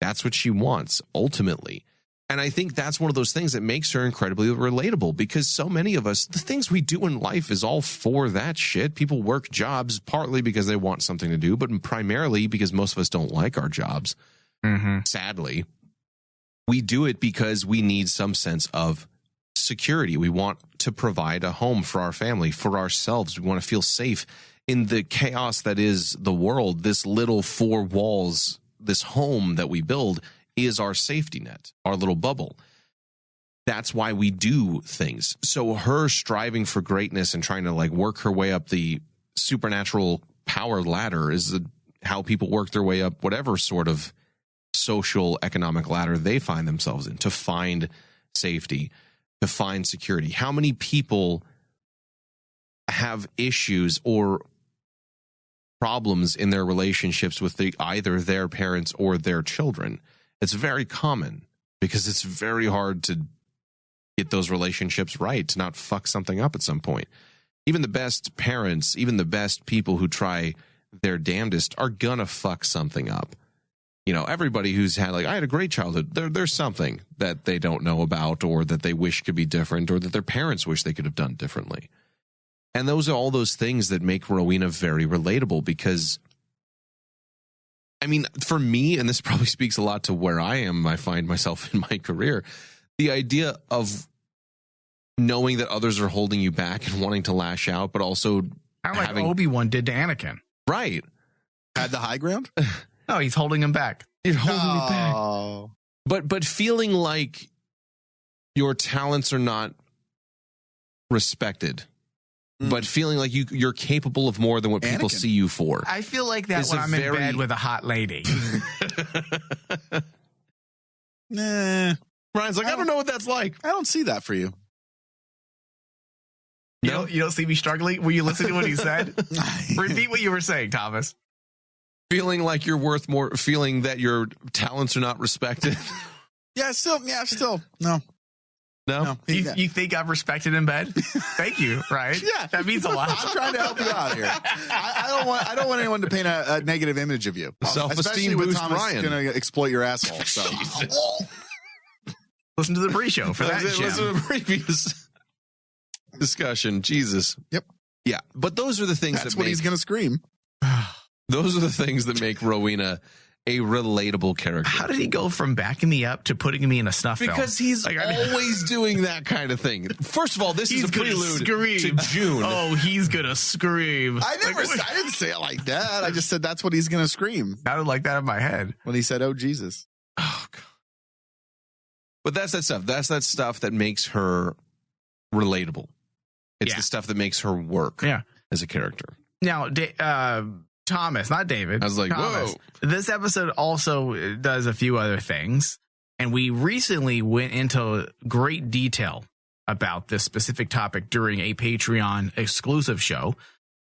Speaker 4: That's what she wants, ultimately. And I think that's one of those things that makes her incredibly relatable, because so many of us, the things we do in life is all for that shit. People work jobs partly because they want something to do, but primarily because most of us don't like our jobs.
Speaker 5: Mm-hmm.
Speaker 4: Sadly, we do it because we need some sense of security. We want to provide a home for our family, for ourselves. We want to feel safe in the chaos that is the world, this little four walls, this home that we build is our safety net, our little bubble. That's why we do things. So her striving for greatness and trying to like work her way up the supernatural power ladder is how people work their way up whatever sort of social economic ladder they find themselves in, to find safety, to find security. How many people have issues or problems in their relationships with either their parents or their children? It's very common because it's very hard to get those relationships right, to not fuck something up at some point. Even the best parents, even the best people who try their damnedest are gonna fuck something up. You know, everybody who's had like, I had a great childhood, there's something that they don't know about, or that they wish could be different, or that their parents wish they could have done differently. And those are all those things that make Rowena very relatable, because I mean, for me, and this probably speaks a lot to where I find myself in my career, the idea of knowing that others are holding you back and wanting to lash out, but also
Speaker 5: kind of like Obi-Wan did to Anakin.
Speaker 4: Right.
Speaker 6: Had the high ground?
Speaker 5: No, he's holding him back.
Speaker 4: You're holding me back. But feeling like your talents are not respected, but feeling like you're capable of more than what people see you for.
Speaker 5: I feel like that when I'm in bed with a hot lady.
Speaker 6: Nah.
Speaker 4: Ryan's like, I don't know what that's like.
Speaker 6: I don't see that for you.
Speaker 5: You don't see me struggling? Will you listen to what he said? Repeat what you were saying, Thomas.
Speaker 4: Feeling like you're worth more, feeling that your talents are not respected.
Speaker 6: Still. No.
Speaker 5: You think I'm respected in bed? Thank you, right?
Speaker 6: Yeah.
Speaker 5: That means a lot.
Speaker 6: I'm trying to help you out here. I don't want anyone to paint a negative image of you.
Speaker 4: Self-esteem boost, Ryan.
Speaker 6: Going to exploit your asshole. So.
Speaker 5: Listen to the pre-show for that.
Speaker 4: Listen to the previous discussion. Jesus.
Speaker 6: Yep.
Speaker 4: Yeah, but those are the things
Speaker 6: That's what he's going to scream.
Speaker 4: Those are the things that make Rowena a relatable character.
Speaker 5: How did he go from backing me up to putting me in a snuff film?
Speaker 4: Because he's always doing that kind of thing. First of all, this is a prelude to June.
Speaker 5: Oh, he's gonna scream.
Speaker 6: I didn't say it like that. I just said that's what he's gonna scream.
Speaker 5: Sounded like that in my head
Speaker 6: when he said, "Oh Jesus."
Speaker 4: Oh God. But that's that stuff. That's that stuff that makes her relatable. It's the stuff that makes her work as a character.
Speaker 5: Now, Thomas, not David.
Speaker 4: I was like,
Speaker 5: Thomas,
Speaker 4: whoa.
Speaker 5: This episode also does a few other things. And we recently went into great detail about this specific topic during a Patreon exclusive show.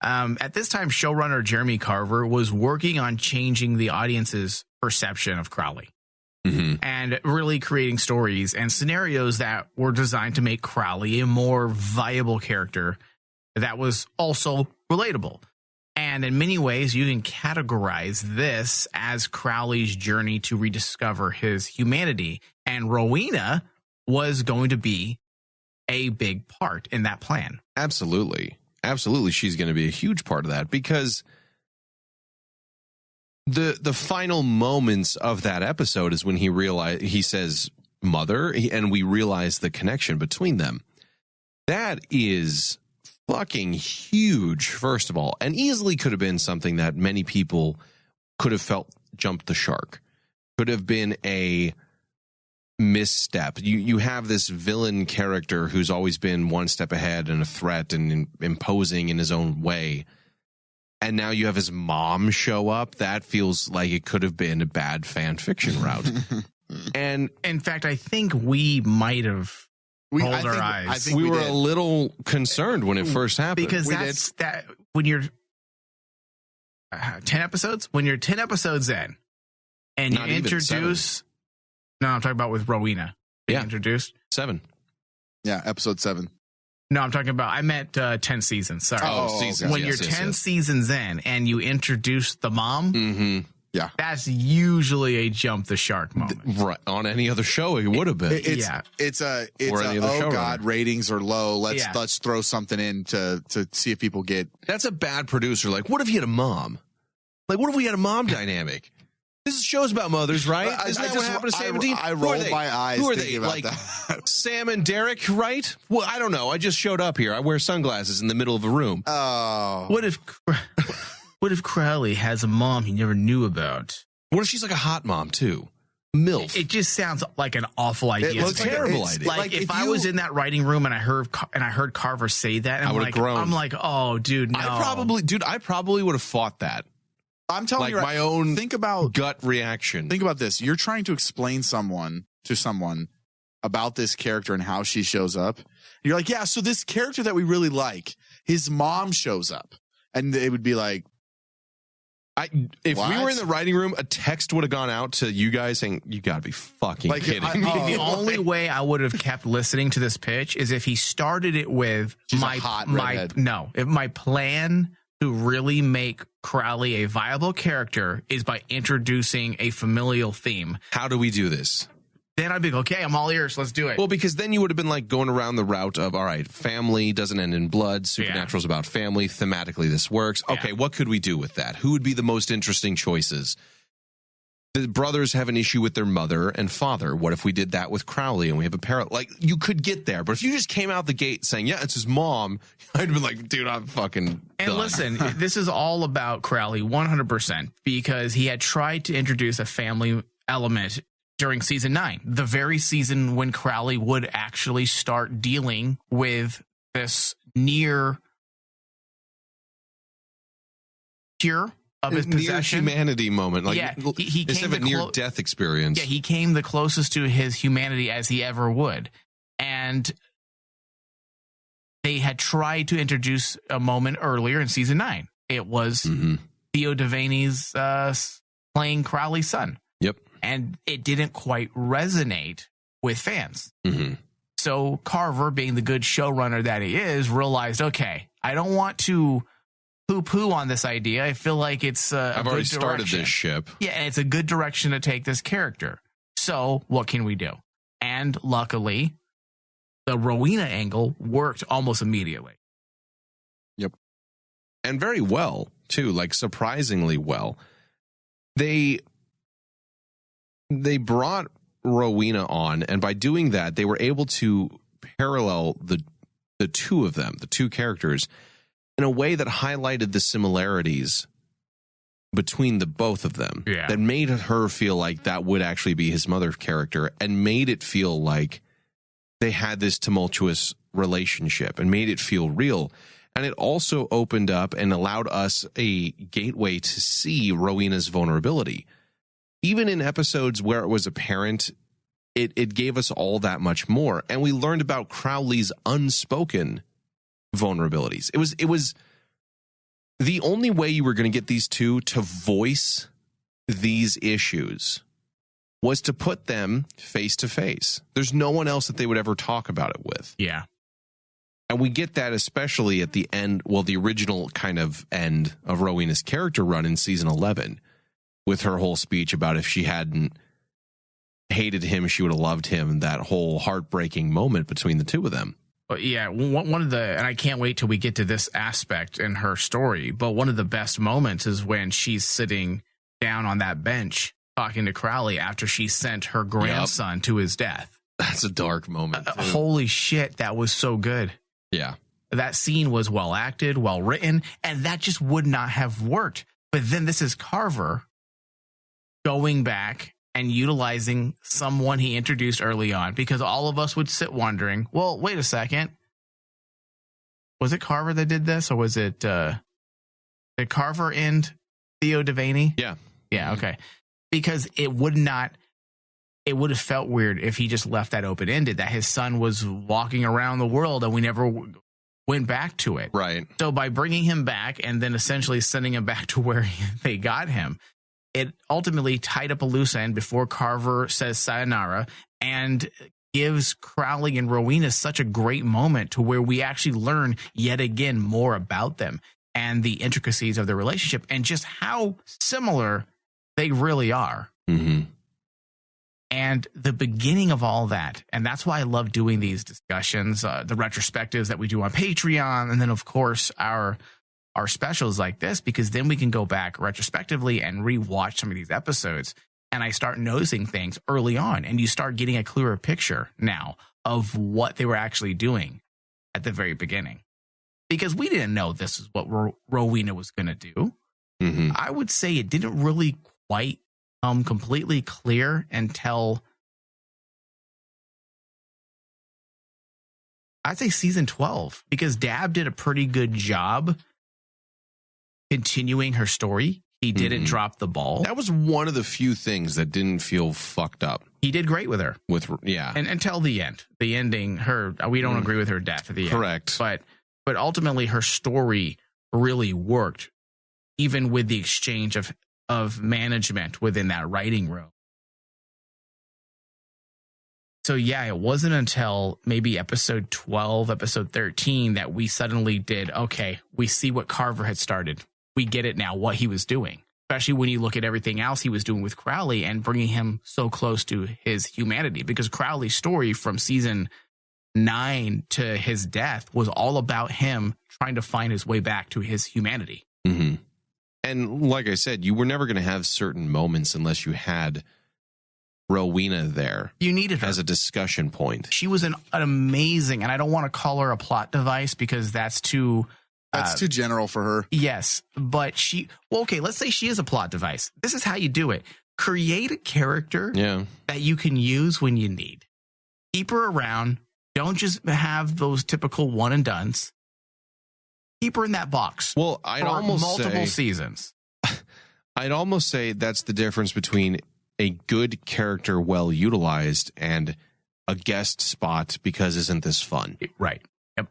Speaker 5: At this time, showrunner Jeremy Carver was working on changing the audience's perception of Crowley. Mm-hmm. And really creating stories and scenarios that were designed to make Crowley a more viable character that was also relatable. And in many ways, you can categorize this as Crowley's journey to rediscover his humanity. And Rowena was going to be a big part in that plan.
Speaker 4: Absolutely. Absolutely. She's going to be a huge part of that, because the final moments of that episode is when he says mother, and we realize the connection between them. That is fucking huge, first of all, and easily could have been something that many people could have felt jumped the shark, could have been a misstep. You have this villain character who's always been one step ahead and a threat and imposing in his own way, and now you have his mom show up. That feels like it could have been a bad fan fiction route. And
Speaker 5: in fact, I think we might have hold our eyes.
Speaker 4: I think we were a little concerned when it first happened,
Speaker 5: because that when you're 10 episodes, when you're 10 episodes in, and you introduce. No, I'm talking about with Rowena. Introduced
Speaker 4: 7.
Speaker 6: Yeah, episode 7.
Speaker 5: No, I'm talking about. I meant 10 seasons. Sorry.
Speaker 4: Seasons.
Speaker 5: When you're 10 seasons in and you introduce the mom.
Speaker 4: Mm-hmm.
Speaker 6: Yeah,
Speaker 5: that's usually a jump the shark moment.
Speaker 4: Right. On any other show, it would have been.
Speaker 6: It's oh God, ratings are low. Let's throw something in to see if people get.
Speaker 4: That's a bad producer. Like, what if he had a mom? Like, what if we had a mom dynamic? This show's about mothers, right? Isn't that what happened to Sam and Dean?
Speaker 6: I rolled my eyes.
Speaker 4: Who are
Speaker 6: thinking
Speaker 4: they?
Speaker 6: about
Speaker 4: Like
Speaker 6: that.
Speaker 4: Sam and Derek, right? Well, I don't know. I just showed up here. I wear sunglasses in the middle of a room.
Speaker 6: Oh.
Speaker 5: What if Crowley has a mom he never knew about?
Speaker 4: What if she's like a hot mom too? MILF.
Speaker 5: It just sounds like an awful idea.
Speaker 6: It looks
Speaker 4: like a terrible idea.
Speaker 5: Like if I was in that writing room and I heard Carver say that, and
Speaker 4: I would've groaned.
Speaker 5: I'm like, oh, dude, no.
Speaker 4: I probably would have fought that.
Speaker 6: I'm telling you,
Speaker 4: my own
Speaker 6: think about
Speaker 4: gut reaction.
Speaker 6: Think about this. You're trying to explain to someone about this character and how she shows up. You're like, yeah, so this character that we really like, his mom shows up. And they would be like,
Speaker 4: if
Speaker 6: what?
Speaker 4: we were in the writing room, a text would have gone out to you guys saying, you gotta be fucking kidding me.
Speaker 5: The only way I would have kept listening to this pitch is if he started it with
Speaker 6: She's a hot redhead.
Speaker 5: if my plan to really make Crowley a viable character is by introducing a familial theme.
Speaker 4: How do we do this?
Speaker 5: Then I'd be like, okay, I'm all ears. Let's do it.
Speaker 4: Well, because then you would have been like going around the route of, all right, family doesn't end in blood. Supernatural's about family. Thematically, this works. Okay, what could we do with that? Who would be the most interesting choices? The brothers have an issue with their mother and father. What if we did that with Crowley and we have a parallel? Like, you could get there. But if you just came out the gate saying, yeah, it's his mom, I'd be like, dude, I'm fucking
Speaker 5: And
Speaker 4: done.
Speaker 5: listen, this is all about Crowley 100% because he had tried to introduce a family element during season 9, the very season when Crowley would actually start dealing with this near cure of his possession.
Speaker 4: Near humanity moment. Like,
Speaker 5: Yeah, he
Speaker 4: instead
Speaker 5: came
Speaker 4: of a near-death experience.
Speaker 5: Yeah, he came the closest to his humanity as he ever would. And they had tried to introduce a moment earlier in season 9. It was Theo Devaney's playing Crowley's son.
Speaker 4: Yep.
Speaker 5: And it didn't quite resonate with fans.
Speaker 4: Mm-hmm.
Speaker 5: So Carver, being the good showrunner that he is, realized, okay, I don't want to poo-poo on this idea. I feel like it's
Speaker 4: I've already started this ship.
Speaker 5: Yeah, and it's a good direction to take this character. So what can we do? And luckily, the Rowena angle worked almost immediately.
Speaker 4: Yep. And very well, too. Like, surprisingly well. They brought Rowena on, and by doing that, they were able to parallel the two of them, the two characters, in a way that highlighted the similarities between the both of them.
Speaker 5: Yeah.
Speaker 4: That made her feel like that would actually be his mother character, and made it feel like they had this tumultuous relationship, and made it feel real. And it also opened up and allowed us a gateway to see Rowena's vulnerability. Even in episodes where it was apparent, it gave us all that much more. And we learned about Crowley's unspoken vulnerabilities. It was the only way you were going to get these two to voice these issues was to put them face to face. There's no one else that they would ever talk about it with.
Speaker 5: Yeah.
Speaker 4: And we get that especially at the end, well, the original kind of end of Rowena's character run in season 11. With her whole speech about if she hadn't hated him, she would have loved him. That whole heartbreaking moment between the two of them.
Speaker 5: But yeah, one of the, and I can't wait till we get to this aspect in her story, but one of the best moments is when she's sitting down on that bench talking to Crowley after she sent her grandson to his death.
Speaker 4: That's a dark moment.
Speaker 5: Holy shit, that was so good.
Speaker 4: Yeah.
Speaker 5: That scene was well acted, well written, and that just would not have worked. But then this is Carver going back and utilizing someone he introduced early on, because all of us would sit wondering, well, wait a second. Was it Carver that did this, or was it did Carver end Theo Devaney?
Speaker 4: Yeah.
Speaker 5: Yeah, okay. Because it would have felt weird if he just left that open-ended, that his son was walking around the world and we never went back to it.
Speaker 4: Right.
Speaker 5: So by bringing him back and then essentially sending him back to where they got him, it ultimately tied up a loose end before Carver says sayonara and gives Crowley and Rowena such a great moment to where we actually learn yet again more about them and the intricacies of their relationship and just how similar they really are.
Speaker 4: Mm-hmm.
Speaker 5: And the beginning of all that, and that's why I love doing these discussions, the retrospectives that we do on Patreon, and then, of course, our our specials like this, because then we can go back retrospectively and rewatch some of these episodes. And I start noticing things early on, and you start getting a clearer picture now of what they were actually doing at the very beginning. Because we didn't know this is what Rowena was going to do.
Speaker 4: Mm-hmm.
Speaker 5: I would say it didn't really quite come completely clear until, I'd say, season 12, because Dab did a pretty good job continuing her story. He didn't drop the ball.
Speaker 4: That was one of the few things that didn't feel fucked up.
Speaker 5: He did great with her.
Speaker 4: And
Speaker 5: Until the end. The ending, we don't agree with her death at the end.
Speaker 4: Correct.
Speaker 5: But ultimately her story really worked, even with the exchange of management within that writing room. So yeah, it wasn't until maybe episode 12, episode 13 that we suddenly did, okay, we see what Carver had started. We get it now, what he was doing, especially when you look at everything else he was doing with Crowley and bringing him so close to his humanity, because Crowley's story from season 9 to his death was all about him trying to find his way back to his humanity.
Speaker 4: Mm-hmm. And like I said, you were never going to have certain moments unless you had Rowena there.
Speaker 5: You needed her
Speaker 4: as a discussion point.
Speaker 5: She was an amazing, and I don't want to call her a plot device because that's too
Speaker 6: general for her.
Speaker 5: Yes, but let's say she is a plot device. This is how you do it. Create a character that you can use when you need. Keep her around. Don't just have those typical one and dones. Keep her in that box.
Speaker 4: Well, I'd almost
Speaker 5: multiple
Speaker 4: say,
Speaker 5: seasons.
Speaker 4: I'd almost say that's the difference between a good character well utilized and a guest spot because isn't this fun?
Speaker 5: Right. Yep.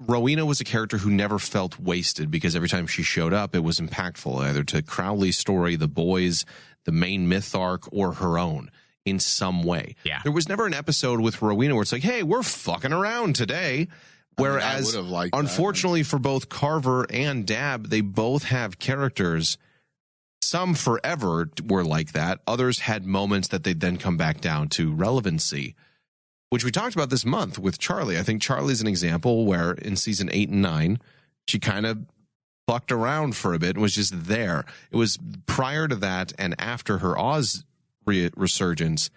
Speaker 4: Rowena was a character who never felt wasted because every time she showed up, it was impactful, either to Crowley's story, the boys, the main myth arc, or her own in some way.
Speaker 5: Yeah.
Speaker 4: There was never an episode with Rowena where it's like, hey, we're fucking around today. Whereas, unfortunately for both Carver and Dab, they both have characters. Some forever were like that. Others had moments that they'd then come back down to relevancy, which we talked about this month with Charlie. I think Charlie's an example where in season 8 and 9, she kind of fucked around for a bit and was just there. It was prior to that and after her Oz resurgence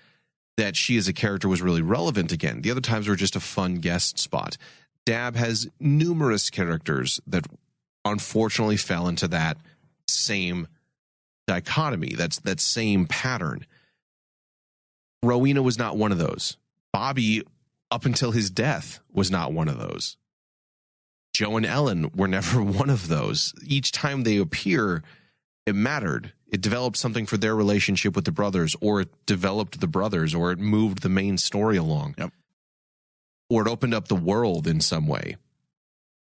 Speaker 4: that she as a character was really relevant again. The other times were just a fun guest spot. Dab has numerous characters that unfortunately fell into that same dichotomy, that same pattern. Rowena was not one of those. Bobby, up until his death, was not one of those. Joe and Ellen were never one of those. Each time they appear, it mattered. It developed something for their relationship with the brothers, or it developed the brothers, or it moved the main story along.
Speaker 6: Yep.
Speaker 4: Or it opened up the world in some way.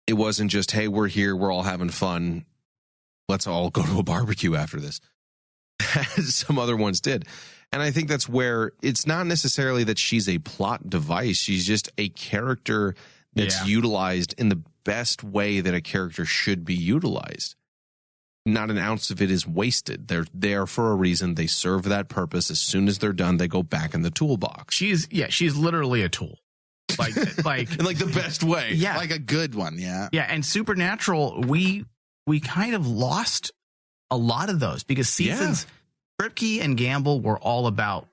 Speaker 4: It wasn't just, hey, we're here, we're all having fun, let's all go to a barbecue after this, as some other ones did. And I think that's where it's not necessarily that she's a plot device. She's just a character that's utilized in the best way that a character should be utilized. Not an ounce of it is wasted. They're there for a reason. They serve that purpose. As soon as they're done, they go back in the toolbox.
Speaker 5: She's literally a tool. Like
Speaker 4: in like the best way.
Speaker 5: Yeah.
Speaker 6: Like a good one. Yeah.
Speaker 5: Yeah. And Supernatural, we kind of lost a lot of those because seasons, Kripke and Gamble were all about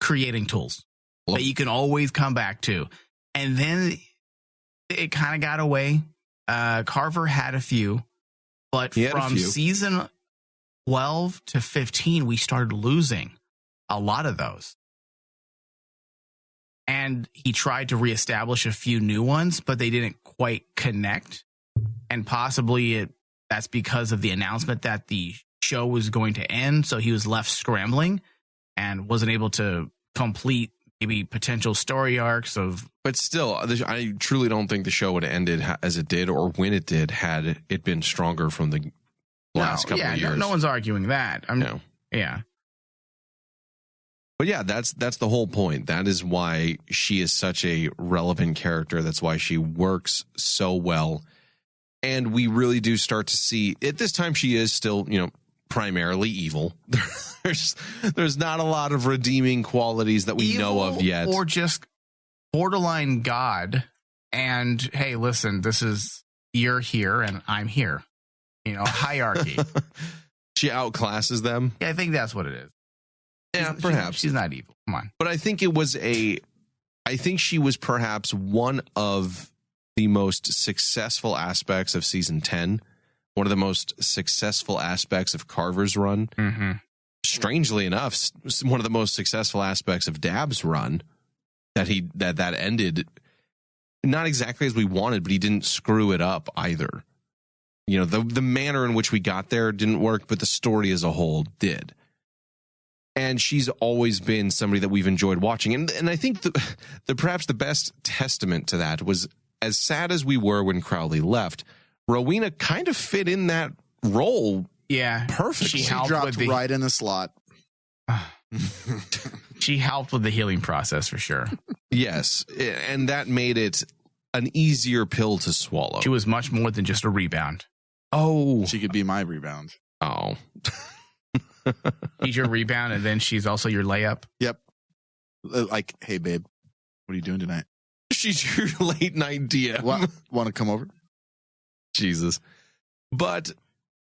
Speaker 5: creating tools that you can always come back to. And then it kind of got away. Carver had a few, but from season 12 to 15, we started losing a lot of those. And he tried to reestablish a few new ones, but they didn't quite connect. And possibly that's because of the announcement that the show was going to end. So he was left scrambling and wasn't able to complete maybe potential story arcs of. But
Speaker 4: still, I truly don't think the show would have ended as it did or when it did had it been stronger from the last couple of years.
Speaker 5: No one's arguing that. Yeah.
Speaker 4: But yeah, that's the whole point. That is why she is such a relevant character. That's why she works so well. And we really do start to see at this time she is still, primarily evil. There's not a lot of redeeming qualities that we know of yet.
Speaker 5: Or just borderline God. And hey, listen, this is you're here and I'm here. You know, hierarchy.
Speaker 4: She outclasses them.
Speaker 5: Yeah, I think that's what it is.
Speaker 4: Yeah, perhaps.
Speaker 5: She's not evil. Come on.
Speaker 4: But I think she was perhaps one of the most successful aspects of season 10. One of the most successful aspects of Carver's run.
Speaker 5: Mm-hmm.
Speaker 4: Strangely enough, one of the most successful aspects of Dab's run that ended not exactly as we wanted, but he didn't screw it up either. You know, the manner in which we got there didn't work, but the story as a whole did. And she's always been somebody that we've enjoyed watching. And I think the perhaps the best testament to that was, as sad as we were when Crowley left, Rowena kind of fit in that role.
Speaker 5: Yeah,
Speaker 4: perfectly.
Speaker 6: She dropped right in the slot.
Speaker 5: She helped with the healing process for sure.
Speaker 4: Yes, and that made it an easier pill to swallow.
Speaker 5: She was much more than just a rebound.
Speaker 4: Oh,
Speaker 6: she could be my rebound.
Speaker 4: Oh,
Speaker 5: she's your rebound, and then she's also your layup.
Speaker 6: Yep. Like, hey, babe, what are you doing tonight?
Speaker 4: She's your late night DM.
Speaker 6: Want to come over?
Speaker 4: Jesus, but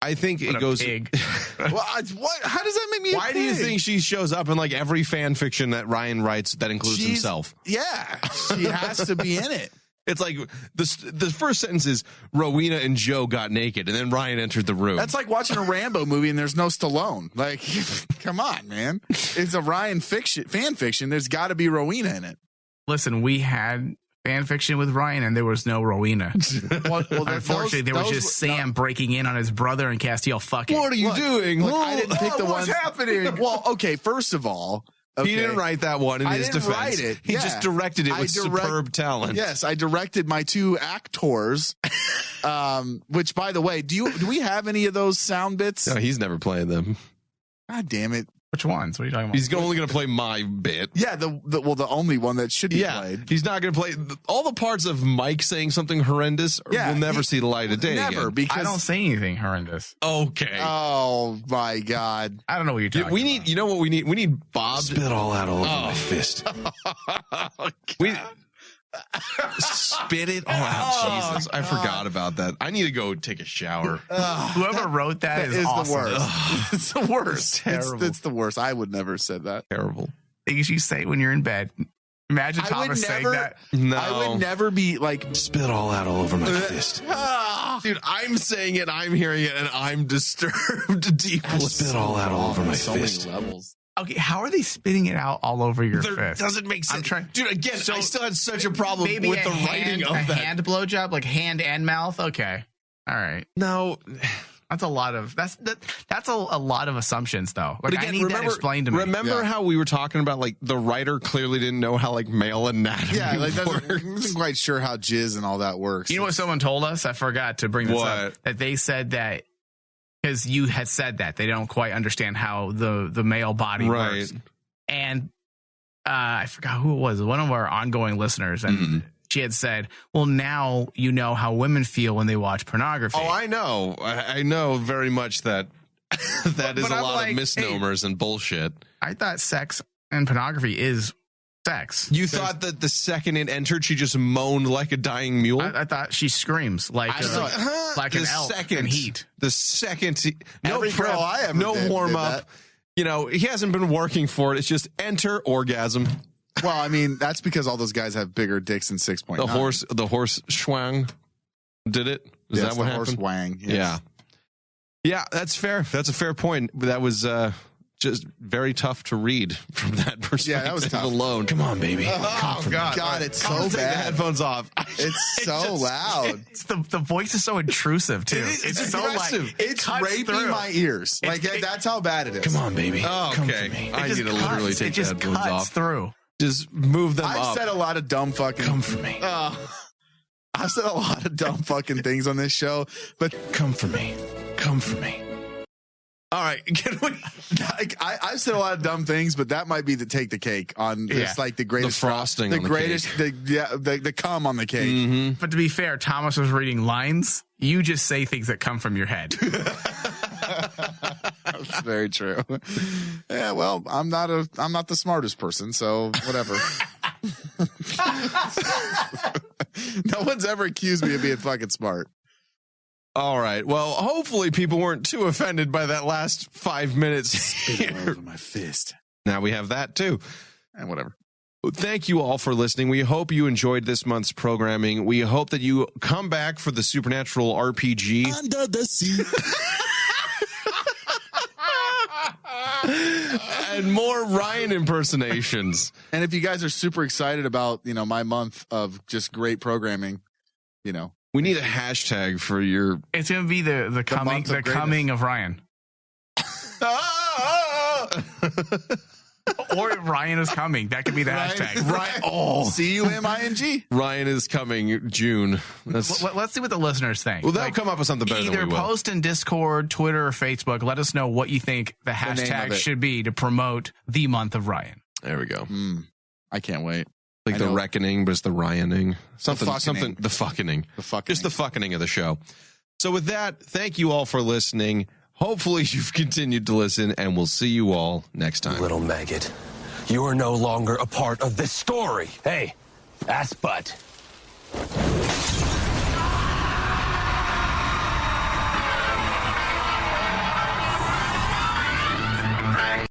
Speaker 4: I think it goes.
Speaker 5: Pig.
Speaker 6: What? How does that make me?
Speaker 4: Why do you think she shows up in like every fan fiction that Ryan writes that includes himself?
Speaker 6: Yeah, she has to be in it.
Speaker 4: It's like the first sentence is Rowena and Joe got naked, and then Ryan entered the room.
Speaker 6: That's like watching a Rambo movie and there's no Stallone. Like, come on, man! It's a Ryan fan fiction. There's got to be Rowena in it.
Speaker 5: Listen, we had fan fiction with Ryan, and there was no Rowena. Unfortunately, there was just Sam breaking in on his brother and Castiel fucking.
Speaker 4: What are you doing?
Speaker 6: I didn't pick the
Speaker 4: what's
Speaker 6: one.
Speaker 4: happening?
Speaker 6: Well, okay, first of all. Okay.
Speaker 4: He didn't write that one in his defense.
Speaker 6: Write it.
Speaker 4: He just directed it with superb talent.
Speaker 6: Yes, I directed my two actors. Which, by the way, do we have any of those sound bits?
Speaker 4: No, he's never playing them.
Speaker 6: God damn it!
Speaker 5: Which ones? What are you talking about?
Speaker 4: He's only going to play my bit.
Speaker 6: Yeah, the only one that should be played.
Speaker 4: He's not going to play all the parts of Mike saying something horrendous. Will never see the light of day.
Speaker 6: Never,
Speaker 4: again.
Speaker 6: because
Speaker 5: I don't say anything horrendous.
Speaker 4: Okay.
Speaker 6: Oh my God!
Speaker 5: I don't know what you're talking
Speaker 4: we
Speaker 5: about.
Speaker 4: need. You know what we need? We need Bob
Speaker 7: Spit all out all over my fist.
Speaker 4: We spit it all out. Jesus, I forgot about that. I need to go take a shower.
Speaker 5: Whoever wrote that is awesome.
Speaker 6: the worst. It's the worst.
Speaker 4: It's terrible.
Speaker 6: It's the worst. I would never have said that.
Speaker 4: Terrible.
Speaker 5: Things you say when you're in bed. Imagine Thomas saying that.
Speaker 4: No,
Speaker 6: I would never be like
Speaker 7: Spit all out all over my fist.
Speaker 4: Dude, I'm saying it, I'm hearing it, and I'm disturbed deeply.
Speaker 7: Spit all out all over my fist.
Speaker 6: many levels.
Speaker 5: Okay, how are they spitting it out all over your fist?
Speaker 4: Doesn't make sense.
Speaker 5: I'm trying,
Speaker 4: dude. Again, I still had such a problem
Speaker 5: maybe
Speaker 4: with the writing of that.
Speaker 5: hand blowjob, like hand and mouth. Okay, all right.
Speaker 4: No,
Speaker 5: that's a lot of that's a lot of assumptions though. Like,
Speaker 4: but again,
Speaker 5: I need that explained to me.
Speaker 4: Remember how we were talking about like the writer clearly didn't know how like male anatomy
Speaker 6: Yeah, like
Speaker 4: works.
Speaker 6: wasn't quite sure how jizz and all that works.
Speaker 5: You know what someone told us? I forgot to bring this
Speaker 4: What?
Speaker 5: up. That they said that because you had said that they don't quite understand how the male body works. And I forgot who it was. One of our ongoing listeners, and she had said, "Well, now you know how women feel when they watch pornography."
Speaker 4: Oh, I know. I know very much that that is a lot of misnomers and bullshit.
Speaker 5: I thought sex and pornography is sex.
Speaker 4: You thought that the second it entered, she just moaned like a dying mule?
Speaker 5: I thought she screams like an elf in heat.
Speaker 4: The second, no
Speaker 6: Every
Speaker 4: prep,
Speaker 6: girl I ever
Speaker 4: no
Speaker 6: did
Speaker 4: warm
Speaker 6: did
Speaker 4: up.
Speaker 6: that.
Speaker 4: You know, he hasn't been working for it. It's just enter orgasm.
Speaker 6: Well, I mean, that's because all those guys have bigger dicks than 6.9.
Speaker 4: The horse schwang did it. Is that what happened?
Speaker 6: Horse wang. Yes.
Speaker 4: Yeah, that's fair. That's a fair point. That was just very tough to read from that perspective.
Speaker 6: Yeah, that was tough.
Speaker 4: Alone. Come on, baby.
Speaker 6: Oh, God, it's so
Speaker 4: Take the
Speaker 6: bad.
Speaker 4: headphones off.
Speaker 6: It's so loud.
Speaker 5: The voice is so intrusive too.
Speaker 4: It's
Speaker 5: so
Speaker 4: aggressive.
Speaker 5: like
Speaker 6: It's
Speaker 5: cuts
Speaker 6: raping
Speaker 5: through.
Speaker 6: my ears. Like, that's how bad it is.
Speaker 7: Come on, baby.
Speaker 4: Oh,
Speaker 7: Come
Speaker 4: okay.
Speaker 7: for me.
Speaker 4: I need to literally take the headphones
Speaker 5: cuts
Speaker 4: off.
Speaker 5: through.
Speaker 4: Just move them
Speaker 6: I've
Speaker 4: up.
Speaker 6: said a lot of dumb fucking.
Speaker 7: Come for me.
Speaker 6: I've said a lot of dumb fucking things on this show, but
Speaker 7: Come for me. Come for me.
Speaker 4: All right. Can we?
Speaker 6: like, I've said a lot of dumb things, but that might be the take the cake on. It's like the greatest
Speaker 4: frosting
Speaker 6: the
Speaker 4: on the
Speaker 6: greatest, the cum on the cake.
Speaker 4: Mm-hmm.
Speaker 5: But to be fair, Thomas was reading lines. You just say things that come from your head.
Speaker 6: That's very true. Yeah, well, I'm not the smartest person, so whatever. No one's ever accused me of being fucking smart.
Speaker 4: All right. Well, hopefully people weren't too offended by that last 5 minutes.
Speaker 6: Spit all over my fist.
Speaker 4: Now we have that too.
Speaker 6: And whatever.
Speaker 4: Thank you all for listening. We hope you enjoyed this month's programming. We hope that you come back for the Supernatural RPG.
Speaker 6: Under the sea.
Speaker 4: And more Ryan impersonations.
Speaker 6: And if you guys are super excited about, my month of just great programming,
Speaker 4: we need a hashtag for your.
Speaker 5: It's going to be the coming of Ryan. Or Ryan is coming. That could be the hashtag.
Speaker 4: Ryan. Oh,
Speaker 6: CUMING.
Speaker 4: Ryan is coming June.
Speaker 5: Let's see what the listeners think.
Speaker 4: Well, they'll come up with something better than we
Speaker 5: Either
Speaker 4: will.
Speaker 5: post in Discord, Twitter, or Facebook. Let us know what you think the hashtag should be to promote the month of Ryan.
Speaker 4: There we go.
Speaker 6: I can't wait.
Speaker 4: Like the reckoning, but it's the Ryaning. Something. The fucking. Just the fucking of the show. So with that, thank you all for listening. Hopefully you've continued to listen, and we'll see you all next time.
Speaker 8: Little maggot, you are no longer a part of this story. Hey, ass butt.